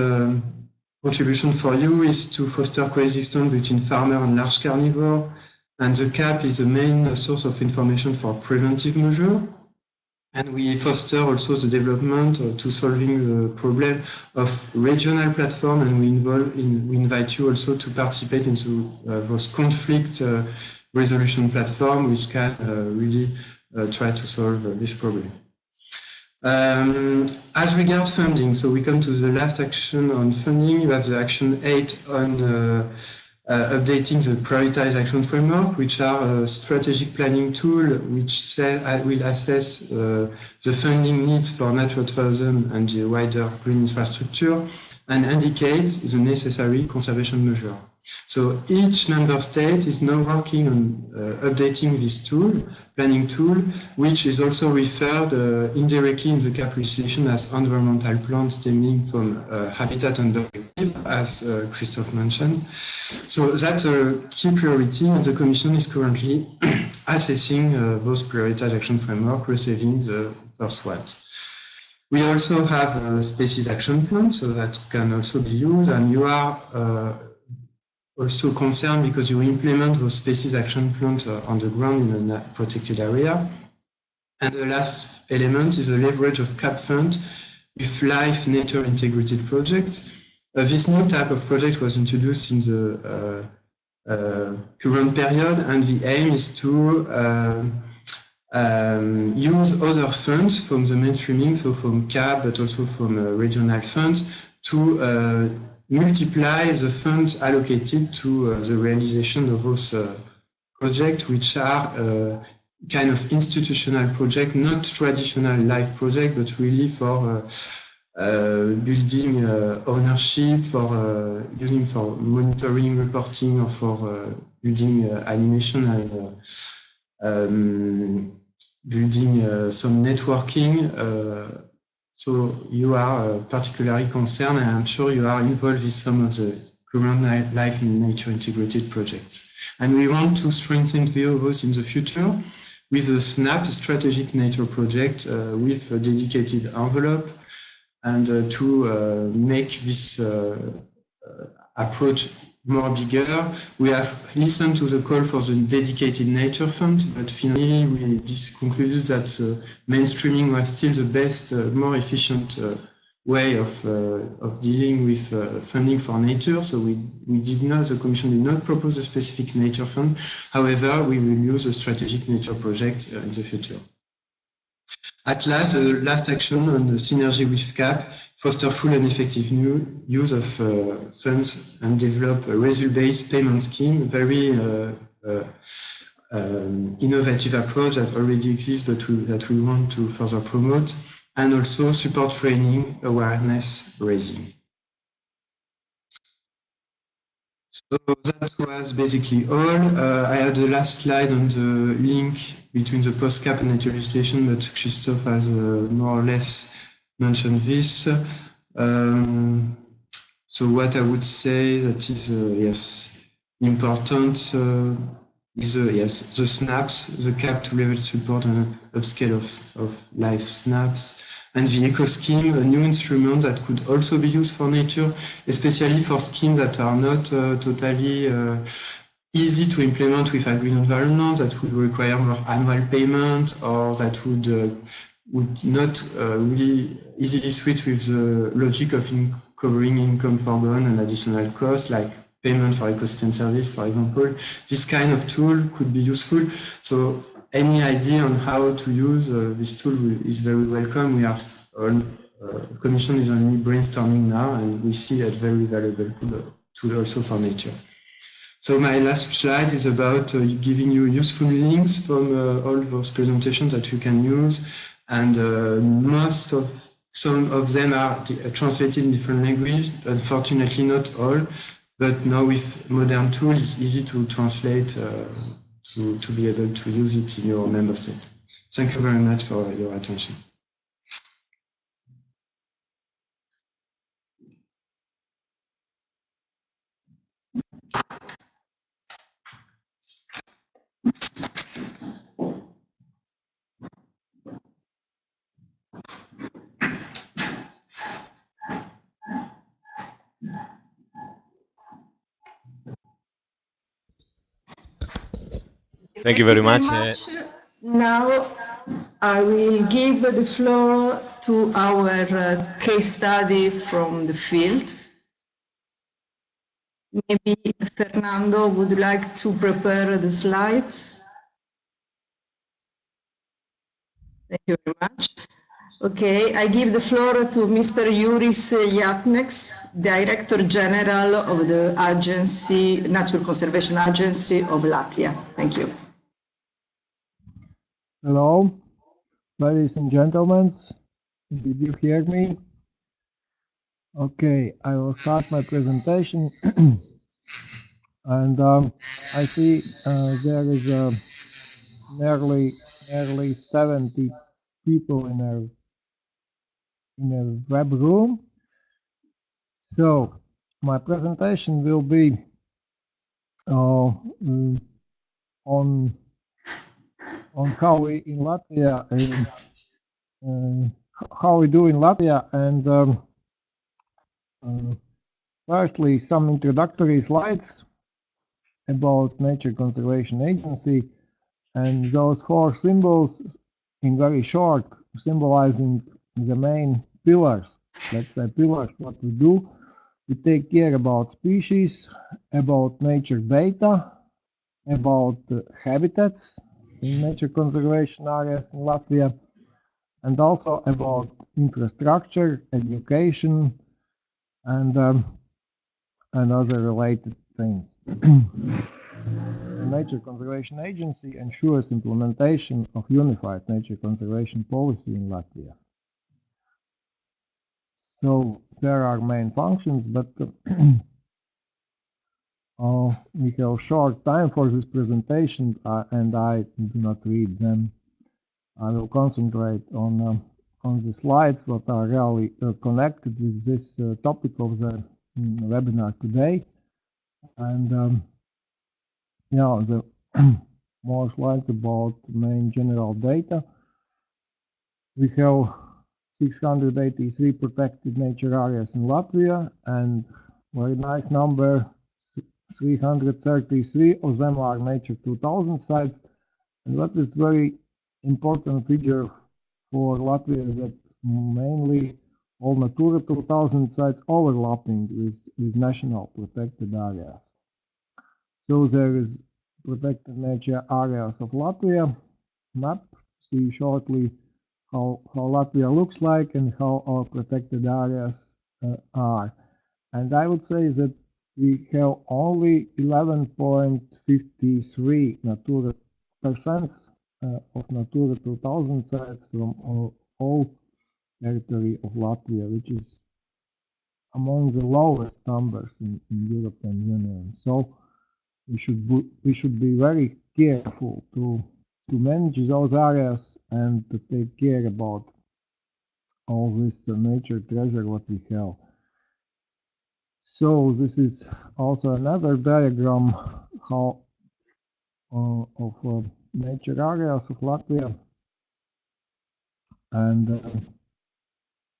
contribution for you is to foster coexistence between farmer and large carnivore. And the CAP is the main source of information for preventive measure. And we foster also the development to solving the problem of regional platform, and we invite you also to participate in those conflict resolution platform, which can really try to solve this problem. As regards funding, so we come to the last action on funding. You have the Action 8 on updating the prioritized action framework, which are a strategic planning tool which will assess the funding needs for Natura 2000 and the wider green infrastructure and indicate the necessary conservation measure. So each member state is now working on updating this tool, planning tool, which is also referred indirectly in the CAP legislation as environmental plan stemming from habitat and directive, as Christophe mentioned. So that's a key priority, and the Commission is currently assessing those prioritized action framework, receiving the first ones. We also have a species action plan, so that can also be used, and you are also concerned because you implement those species action plans on the ground in a protected area. And the last element is the leverage of CAP fund with life nature integrated projects. This new type of project was introduced in the current period, and the aim is to use other funds from the mainstreaming, so from CAP, but also from regional funds, to multiply the funds allocated to the realization of those projects, which are kind of institutional project, not traditional life project, but really for building ownership, for using for monitoring, reporting, or for building animation and building some networking. So you are particularly concerned, and I'm sure you are involved with some of the current life in nature integrated projects. And we want to strengthen those in the future with the SNAP, Strategic Nature Project, with a dedicated envelope, and to make this approach more bigger. We have listened to the call for the dedicated nature fund, but finally we concluded that mainstreaming was still the best, more efficient way of dealing with funding for nature. So the Commission did not propose a specific nature fund. However, we will use a strategic nature project in the future. At last, the last action on the synergy with CAP, foster full and effective use of funds and develop a result-based payment scheme, a very innovative approach that already exists, but that we want to further promote, and also support training, awareness raising. So that was basically all. I had the last slide on the link between the post-CAP and nature legislation, but Christophe has more or less mentioned this. So what I would say that is yes, important is the snaps, the CAP to level support and upscale of life snaps, and the eco scheme, a new instrument that could also be used for nature, especially for schemes that are not totally easy to implement with agreed environment, that would require more annual payment, or that would not really easily switch with the logic of covering income foregone and additional costs, like payment for ecosystem service, for example. This kind of tool could be useful. So any idea on how to use this tool is very welcome. We are Commission is only brainstorming now, and we see that very valuable tool also for nature. So my last slide is about giving you useful links from all those presentations that you can use, and some of them are translated in different languages. Unfortunately, not all. But now with modern tools, it's easy to translate to be able to use it in your member state. Thank you very much for your attention. Thank you very much. Now I will give the floor to our case study from the field. Maybe Fernando would like to prepare the slides. Thank you very much. Okay, I give the floor to Mr. Juris Jatneks, Director General of the Agency, Nature Conservation Agency of Latvia. Thank you. Hello, ladies and gentlemen. Did you hear me? Okay, I will start my presentation. And I see there is nearly 70 people in a web room. So my presentation will be on how we in Latvia, how we do in Latvia, and firstly some introductory slides about Nature Conservation Agency, and those 4 symbols in very short, symbolizing the main pillars. Let's say pillars, what we do. We take care about species, about nature data, about habitats in nature conservation areas in Latvia, and also about infrastructure, education, and other related things. The Nature Conservation Agency ensures implementation of unified nature conservation policy in Latvia. So there are main functions, but we have short time for this presentation, and I do not read them. I will concentrate on the slides that are really connected with this topic of the webinar today. And yeah, the more slides about main general data. We have 683 protected nature areas in Latvia, and very nice number, 333 of them are Nature 2000 sites. And what is very important feature for Latvia is that mainly all Natura 2000 sites overlapping with national protected areas. So there is protected nature areas of Latvia map. See shortly how Latvia looks like and how our protected areas are. And I would say that we have only 11.53 Natura percent of Natura 2000 sites from all territory of Latvia, which is among the lowest numbers in European Union. So we should be very careful to manage those areas and to take care about all this nature treasure what we have. So this is also another diagram how of nature areas of Latvia, and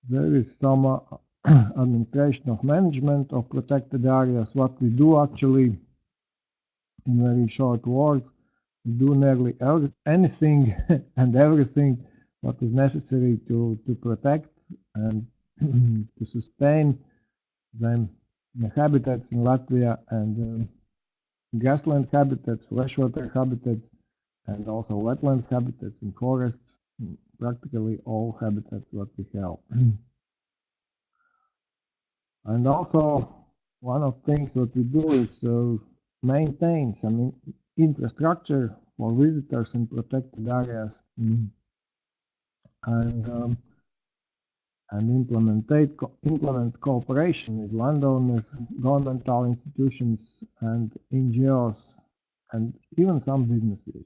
there is some administration of management of protected areas. What we do actually, in very short words, we do nearly anything and everything what is necessary to protect and to sustain the habitats in Latvia, and grassland habitats, freshwater habitats, and also wetland habitats and forests, practically all habitats what we have. And also one of the things what we do is maintain some infrastructure for visitors in protected areas, and implement cooperation with landowners, governmental institutions, and NGOs, and even some businesses.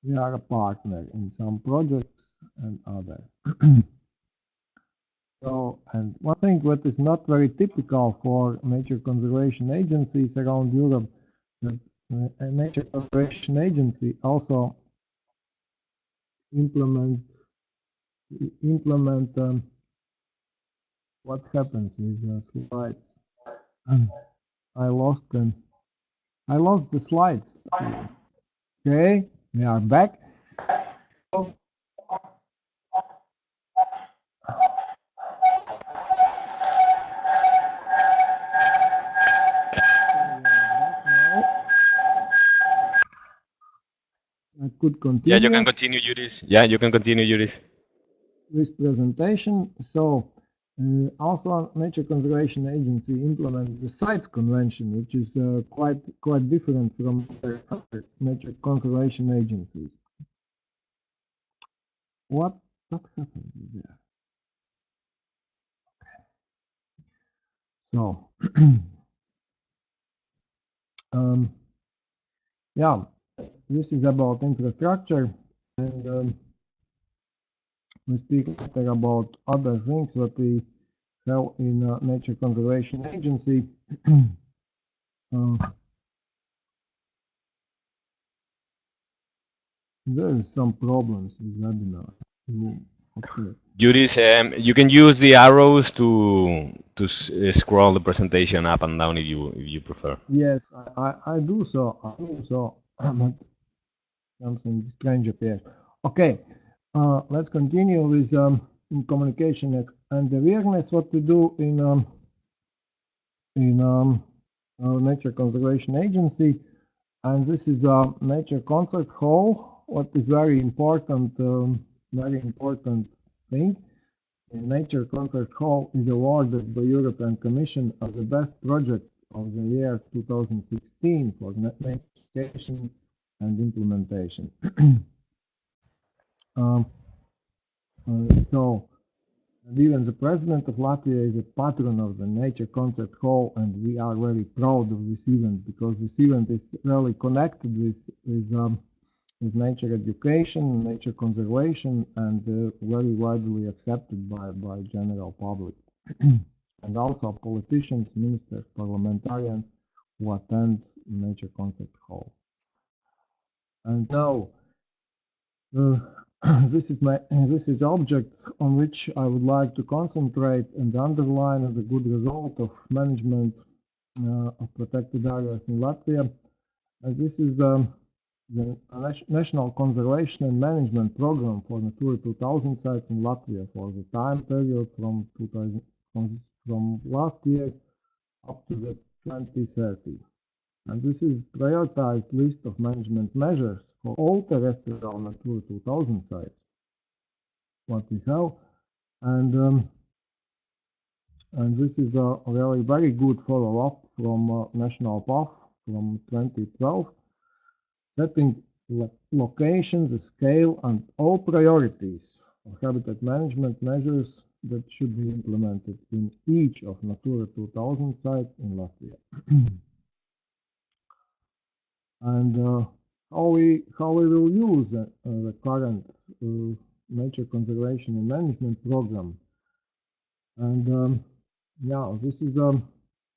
We are a partner in some projects and others. So, and one thing that is not very typical for nature conservation agencies around Europe, that a nature conservation agency also implement what happens with the slides. I lost them. I lost the slides. Okay, we are back. I could continue. Yeah, you can continue, Juris. Yeah, you can continue, Juris. This presentation. So, also Nature Conservation Agency implements the CITES Convention, which is quite different from other nature conservation agencies. What happened there? So, yeah, this is about infrastructure, and we speak later about other things that we have in Nature Conservation Agency. There is some problems with webinar. Okay. Juris, you can use the arrows to scroll the presentation up and down if you prefer. Yes, I do so. But something strange appears. Okay, let's continue with communication and awareness. What we do in our Nature Conservation Agency, and this is a nature concert hall. What is very important thing. The Nature Concert Hall is awarded by European Commission as the best project of the year 2016 for education and implementation. So, even the President of Latvia is a patron of the Nature Concert Hall, and we are very proud of this event, because this event is really connected with is nature education, nature conservation, and very widely accepted by general public. And also politicians, ministers, parliamentarians who attend nature concert hall. And now, this is the object on which I would like to concentrate and underline as a good result of management of protected areas in Latvia. And this is the National Conservation and Management Program for Natura 2000 sites in Latvia for the time period from last year up to the 2030. And this is prioritized list of management measures for all terrestrial Natura 2000 sites, what we have. And this is a really very good follow-up from National PAF from 2012, setting locations, the scale, and all priorities of habitat management measures that should be implemented in each of Natura 2000 sites in Latvia. And how we will use the current nature conservation and management program. And yeah, this is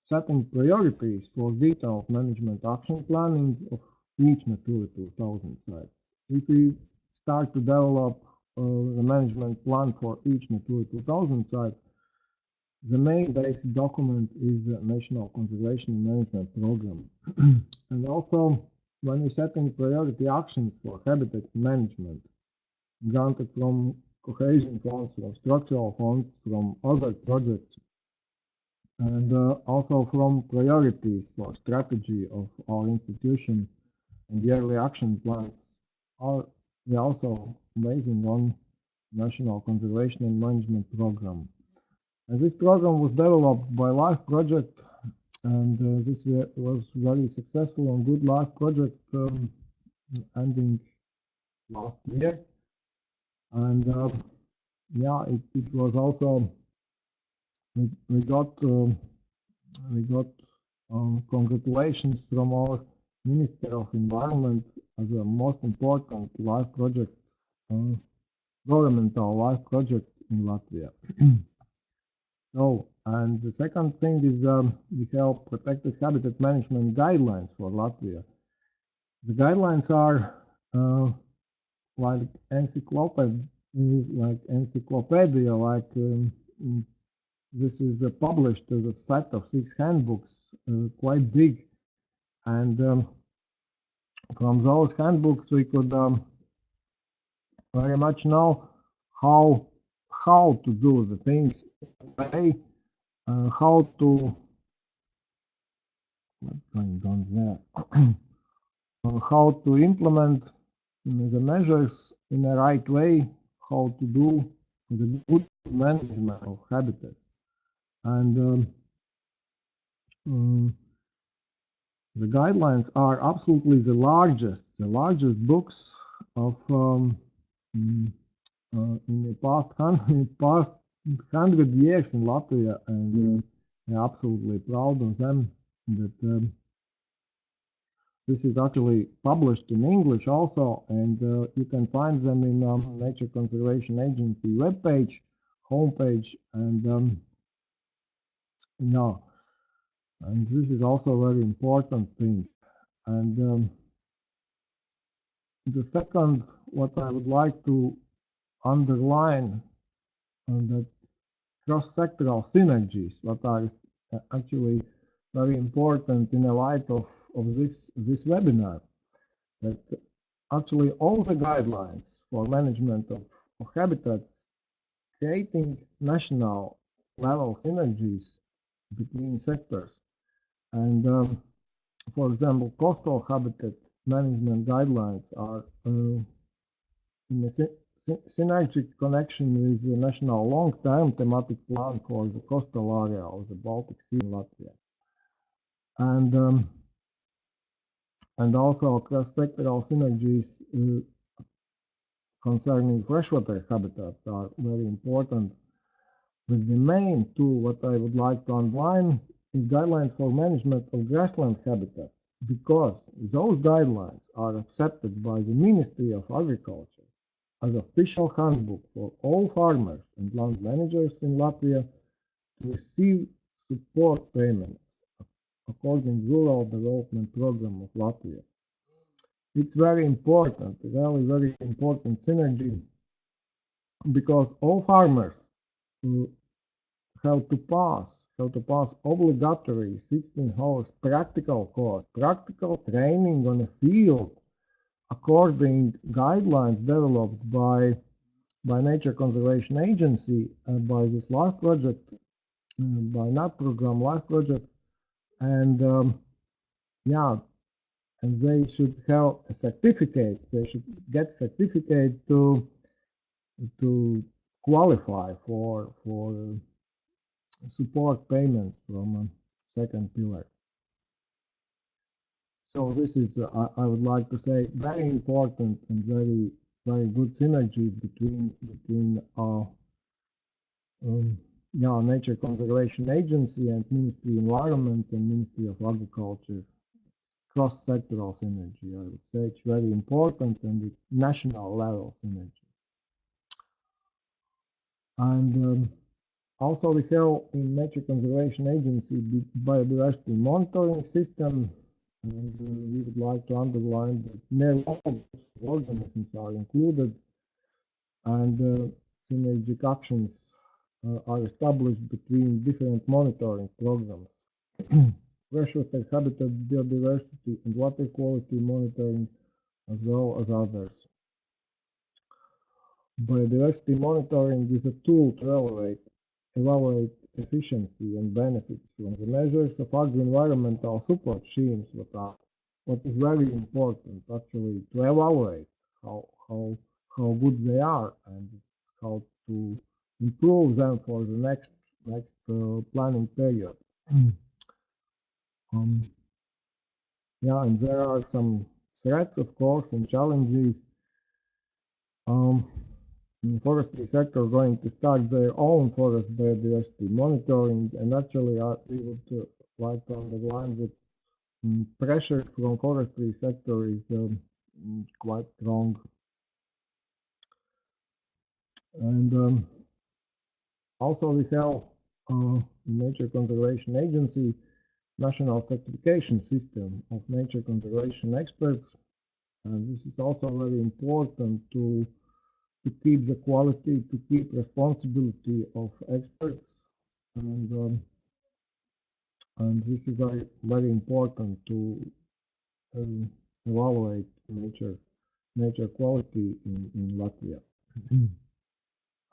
setting priorities for detailed management action planning of each Natura 2000 site. If we start to develop the management plan for each Natura 2000 site, the main basic document is the National Conservation and Management Program. And also, when you're setting priority actions for habitat management, granted from cohesion funds, from structural funds, from other projects, and also from priorities for strategy of our institution and yearly action plans, we are also basing on National Conservation and Management Program. And this program was developed by LIFE project, and this was very successful and good LIFE project ending last year. And yeah, it was also we got congratulations from our Minister of Environment as the most important LIFE project, governmental LIFE project in Latvia. So, and the second thing is we have protected habitat management guidelines for Latvia. The guidelines are like encyclopedia, this is published as a set of 6 handbooks, quite big, and from those handbooks we could very much know how to do the things, how to what's going on there, how to implement the measures in the right way, how to do the good management of habitats. And the guidelines are absolutely the largest books of in the past 100 years in Latvia, and we're absolutely proud of them. That this is actually published in English also, and you can find them in Nature Conservation Agency webpage, homepage, and and this is also a very important thing. And the second, what I would like to underline, that cross-sectoral synergies, what are actually very important in the light of this webinar, that actually all the guidelines for management of habitats, creating national level synergies between sectors. And for example, coastal habitat management guidelines are in a synergic connection with the national long-term thematic plan for the coastal area of the Baltic Sea in Latvia. And also cross-sectoral synergies concerning freshwater habitats are very important. But the main tool what I would like to underline is guidelines for management of grassland habitats. because those guidelines are accepted by the Ministry of Agriculture as official handbook for all farmers and land managers in Latvia to receive support payments according to Rural Development Program of Latvia. It's very important, really very important synergy, because all farmers have to pass obligatory 16 hours practical course, practical training on a field according guidelines developed by Nature Conservation Agency and by this LIFE project, by NAT program LIFE project, and yeah, and they should have a certificate. They should get certificate to qualify for support payments from second pillar. So this is, I would like to say, very important and very good synergy between our Nature Conservation Agency and Ministry of Environment and Ministry of Agriculture. Cross-sectoral synergy, I would say it's very important, and it's national level synergy. And also we have in Nature Conservation Agency biodiversity monitoring system, and we would like to underline that nearly all organisms are included, and synergic actions are established between different monitoring programs. Freshwater habitat, biodiversity, and water quality monitoring, as well as others. Biodiversity monitoring is a tool to evaluate efficiency and benefits from the measures of agro-environmental support schemes, what is very important actually to evaluate how good they are and how to improve them for the next planning period. Yeah, and there are some threats, of course, and challenges. The forestry sector are going to start their own forest biodiversity monitoring, and actually we would like to underline that pressure from forestry sector is quite strong. And also we have Nature Conservation Agency national certification system of nature conservation experts, and this is also very important to keep the quality, to keep responsibility of experts, and this is very important to evaluate nature quality in Latvia.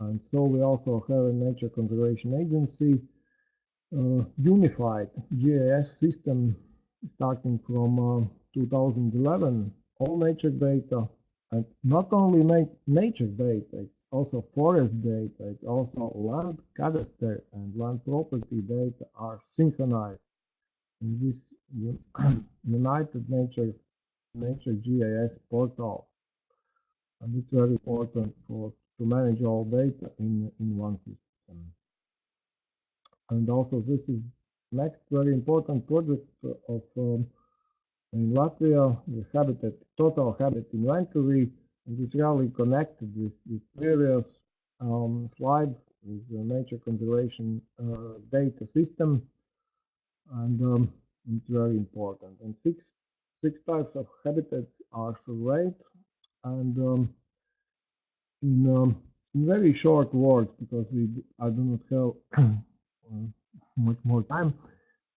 And so we also have a Nature Conservation Agency unified GIS system starting from 2011, all nature data, and not only nature data, it's also forest data, it's also land cadastre and land property data are synchronized in this United Nature GIS portal, and it's very important to manage all data in one system. And also this is next very important project of in Latvia, the total habitat inventory, and it's really connected with previous slide with the nature conservation data system, and it's very important. And six types of habitats are surveyed, and in very short words, because I do not have much more time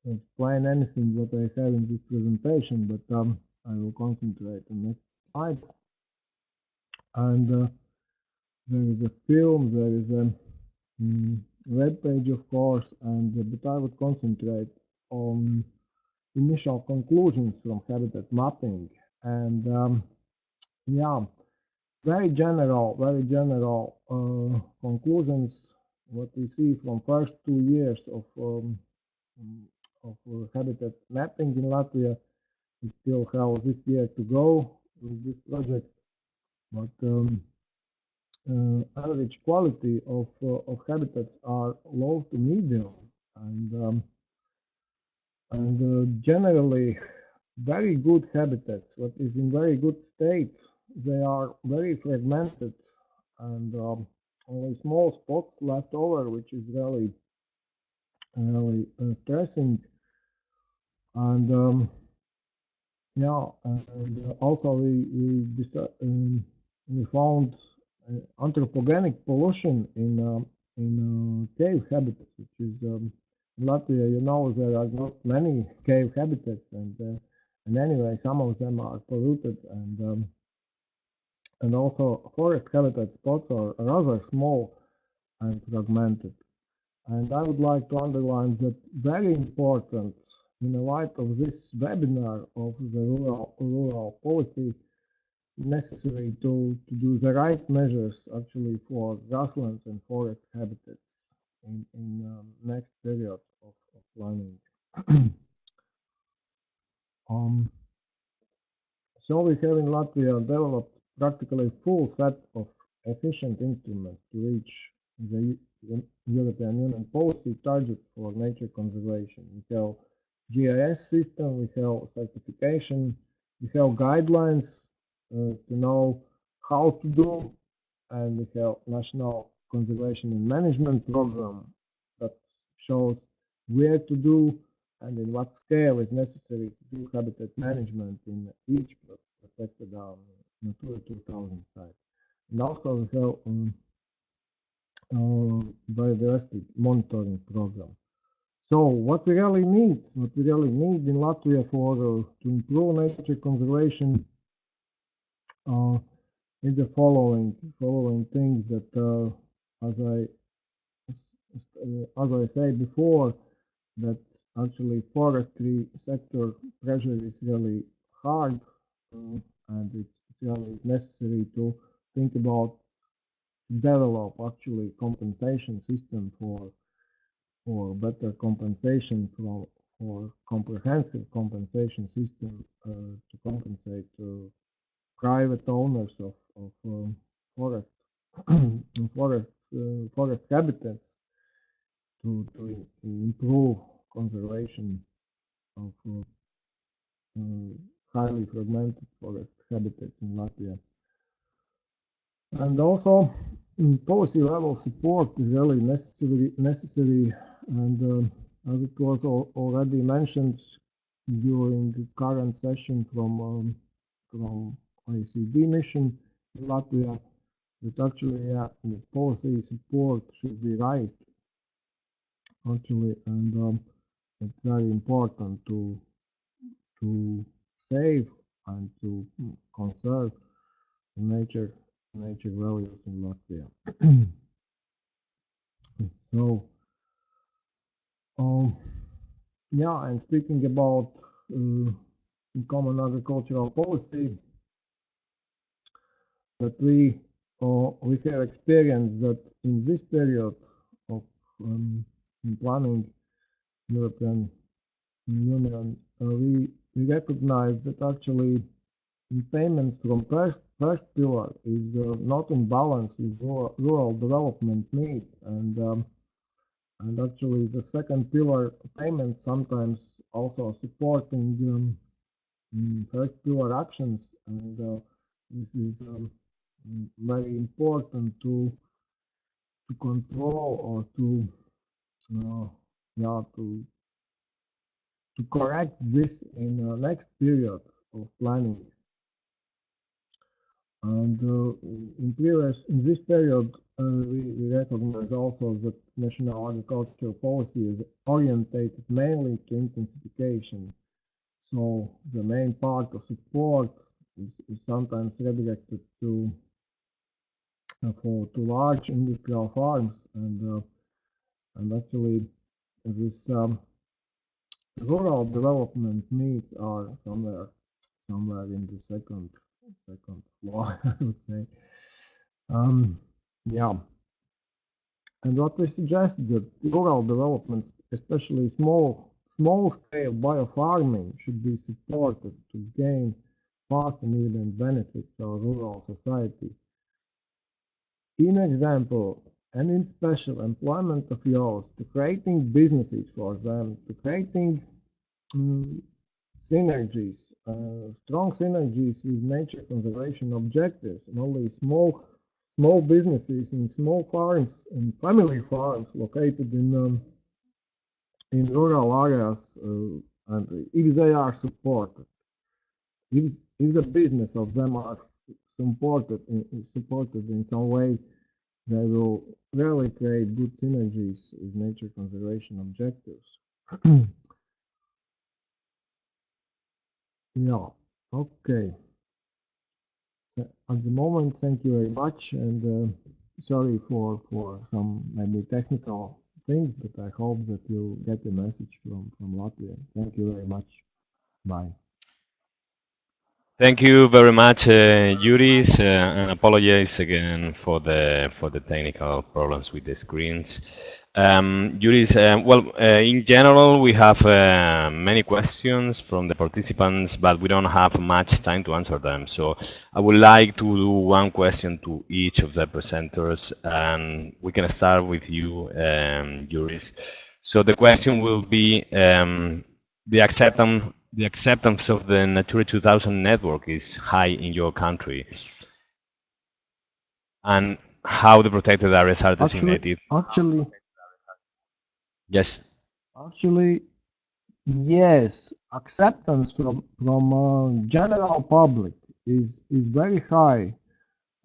to explain anything that I have in this presentation, but I will concentrate on next slide. And there is a film, there is a web page, of course, but I would concentrate on initial conclusions from habitat mapping, and yeah, very general conclusions. What we see from first 2 years of habitat mapping in Latvia, we still have this year to go with this project, but average quality of habitats are low to medium, and generally very good habitats, what is in very good state. They are very fragmented and only small spots left over, which is really stressing. And yeah, and also we found anthropogenic pollution in cave habitats, which is in Latvia. You know, there are not many cave habitats, and anyway, some of them are polluted, and also forest habitat spots are rather small and fragmented. And I would like to underline that very important in the light of this webinar of the rural policy, necessary to do the right measures actually for grasslands and forest habitats in next period of planning. So we have in Latvia developed practically a full set of efficient instruments to reach the European Union policy targets for nature conservation. We have GIS system, we have certification, we have guidelines to know how to do, and we have National Conservation and Management Program that shows where to do and in what scale is necessary to do habitat management in each protected Natura 2000 site. And also we have biodiversity monitoring program. So what we really need in Latvia for to improve nature conservation is the following things that as I said before, that actually forestry sector pressure is really hard, and it's really necessary to think about develop actually compensation system for better compensation for comprehensive compensation system to compensate private owners of forest forest habitats to improve conservation of highly fragmented forest habitats in Latvia. And also policy level support is really necessary, and as it was already mentioned during the current session from OECD mission in Latvia, that actually the policy support should be raised actually, and it's very important to save and to conserve nature values in Latvia. So yeah, and speaking about common agricultural policy, that we have experienced that in this period of planning European Union, we recognize that actually payments from first pillar is not in balance with rural development needs, and actually the second pillar payments sometimes also supporting first pillar actions, and this is very important to control or to correct this in the next period of planning. And in this period, we recognize also that national agricultural policy is orientated mainly to intensification. So the main part of support is sometimes redirected to large industrial farms, and actually this rural development needs are somewhere in the second floor, I would say. Yeah, and what we suggest that rural development, especially small scale biofarming, should be supported to gain fast and evident benefits for rural society. In example, and in special employment of yours, to creating businesses for them, to creating synergies, strong synergies with nature conservation objectives, and only small businesses and small farms and family farms located in rural areas, and if they are supported, if the business of them are supported in some way, they will really create good synergies with nature conservation objectives. Yeah, okay. So at the moment, thank you very much, and sorry for some maybe technical things, but I hope that you get the message from Latvia. Thank you very much. Bye. Thank you very much, Juris, and apologize again for the technical problems with the screens. Juris, in general, we have many questions from the participants, but we don't have much time to answer them. So I would like to do one question to each of the presenters, and we can start with you, Juris. So the question will be the acceptance of the Natura 2000 network is high in your country, and how the protected areas are designated. Yes. Actually, yes. Acceptance from general public is very high,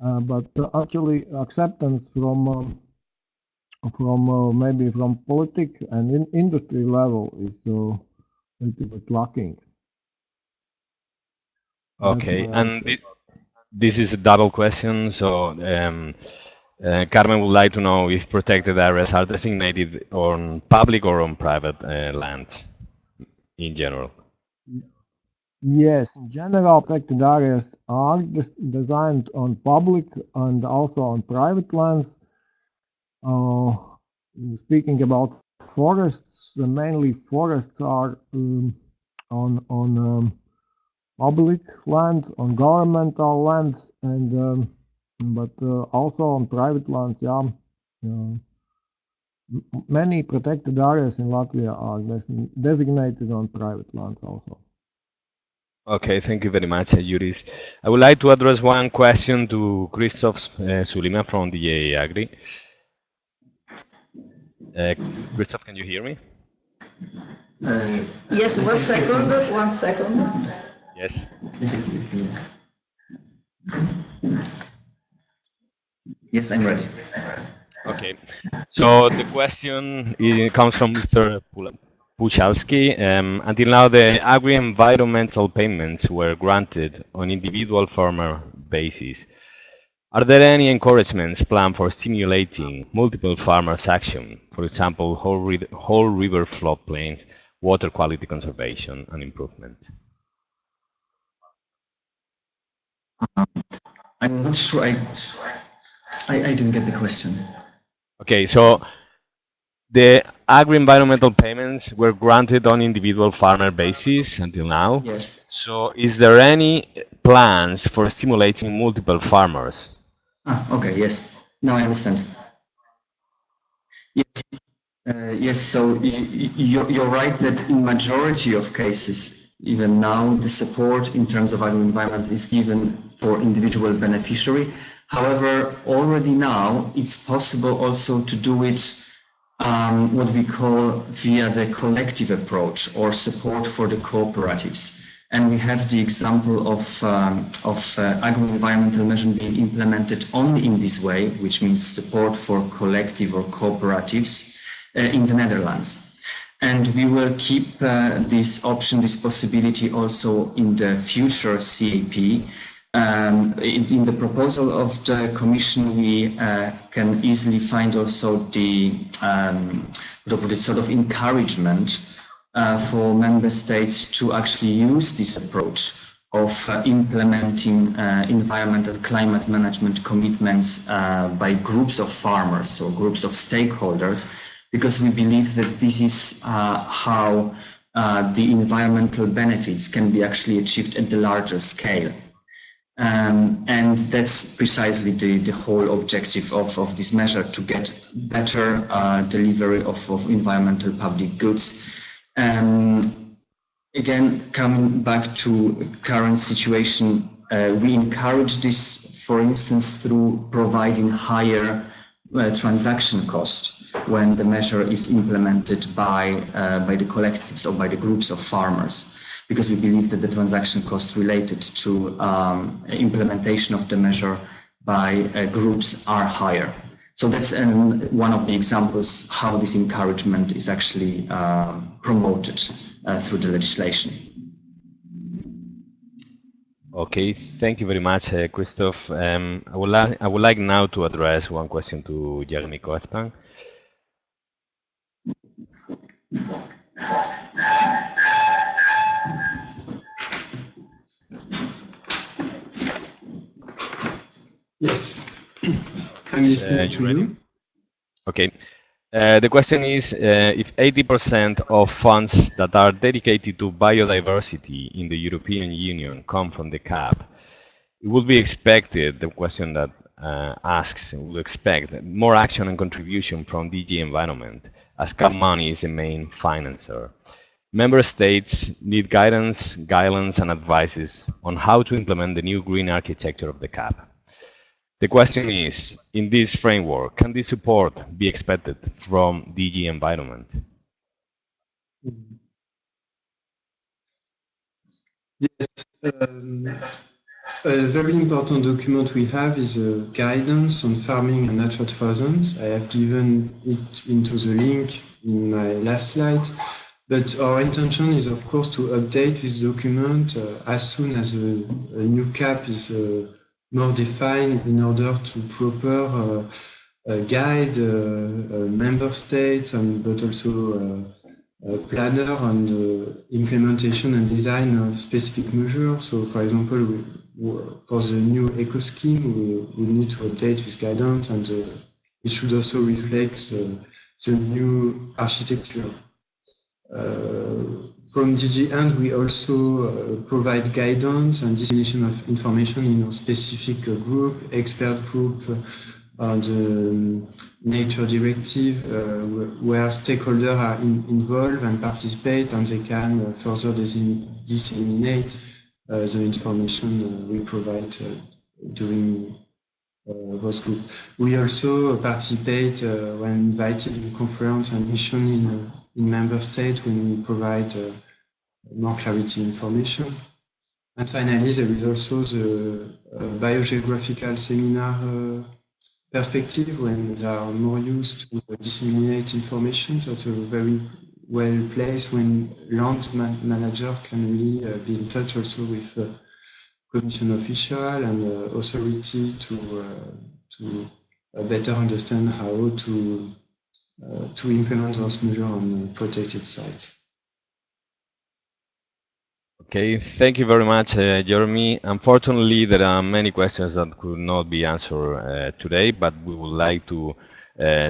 but actually acceptance from maybe from politics and industry level is a little bit lacking. Okay, and this is a double question. So Carmen would like to know if protected areas are designated on public or on private lands in general. Yes, in general, protected areas are designed on public and also on private lands. Speaking about forests, mainly forests are on public lands, on governmental lands, and but also on private lands. Yeah, many protected areas in Latvia are designated on private lands also. Okay, thank you very much, Juris. I would like to address one question to Christoph Sulima from the Agri. Christoph, can you hear me? Yes, 1 second, 1 second. Yes. Yes, I'm ready. Okay, so the question comes from Mr. Puchalski. Until now, the agri-environmental payments were granted on individual farmer basis. Are there any encouragements planned for stimulating multiple farmers' action, for example, whole river floodplains, water quality conservation and improvement? I'm not sure. I didn't get the question. Okay, so the agri-environmental payments were granted on individual farmer basis until now. Yes. So is there any plans for stimulating multiple farmers? Okay, yes. Now I understand. Yes, yes. So you're right that in majority of cases, even now, the support in terms of agri-environment is given for individual beneficiary. However, already now it's possible also to do it what we call via the collective approach or support for the cooperatives. And we have the example of agro-environmental measures being implemented only in this way, which means support for collective or cooperatives in the Netherlands. And we will keep this option, this possibility also in the future CAP. In the proposal of the Commission, we can easily find also the sort of encouragement for member states to actually use this approach of implementing environmental climate management commitments by groups of farmers or groups of stakeholders, because we believe that this is how the environmental benefits can be actually achieved at the larger scale. And that's precisely the whole objective of this measure, to get better delivery of environmental public goods. again, coming back to current situation, we encourage this, for instance, through providing higher transaction cost when the measure is implemented by the collectives or by the groups of farmers, because we believe that the transaction costs related to implementation of the measure by groups are higher. So that's one of the examples how this encouragement is actually promoted through the legislation. Okay, thank you very much, Christoph. I would like now to address one question to Jeremy Coespin. Yes, I'm listening to you. Okay. The question is, if 80% of funds that are dedicated to biodiversity in the European Union come from the CAP, it would be expected, the question that asks, would expect more action and contribution from DG Environment, as CAP money is the main financer. Member States need guidance, and advices on how to implement the new green architecture of the CAP. The question is, in this framework, can this support be expected from DG Environment? Yes, a very important document we have is a guidance on farming and natural thousands. I have given it into the link in my last slide. But our intention is, of course, to update this document as soon as a new CAP is more defined, in order to proper guide member states, but also planner on the implementation and design of specific measures. So, for example, for the new eco scheme, we need to update this guidance, and it should also reflect the new architecture. From DG End, we also provide guidance and dissemination of information in a specific group, expert group on the nature directive, where stakeholders are involved and participate, and they can further disseminate the information we provide during those groups. We also participate when invited in conference and mission in member states when we provide more clarity information. And finally, there is also the biogeographical seminar perspective, when they are more used to disseminate information. So it's a very well placed when land manager can really be in touch also with commission official and authority to better understand how to implement those measures on protected sites. Okay, thank you very much, Jeremy. Unfortunately, there are many questions that could not be answered today, but we would like to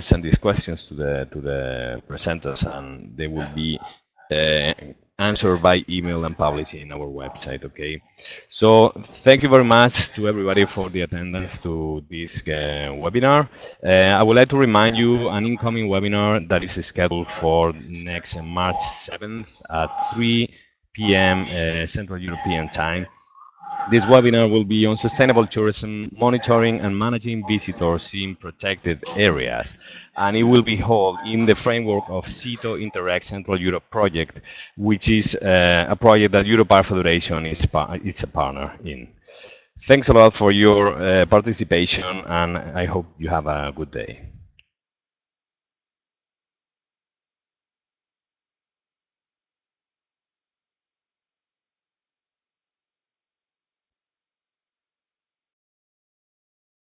send these questions to the presenters, and they will be answered by email and published in our website. Okay, so thank you very much to everybody for the attendance to this webinar. I would like to remind you an incoming webinar that is scheduled for next March 7th at 3 p.m. Central European Time. This webinar will be on sustainable tourism, monitoring and managing visitors in protected areas, and it will be held in the framework of CITO Interact Central Europe project, which is a project that Europark Federation is a partner in. Thanks a lot for your participation, and I hope you have a good day.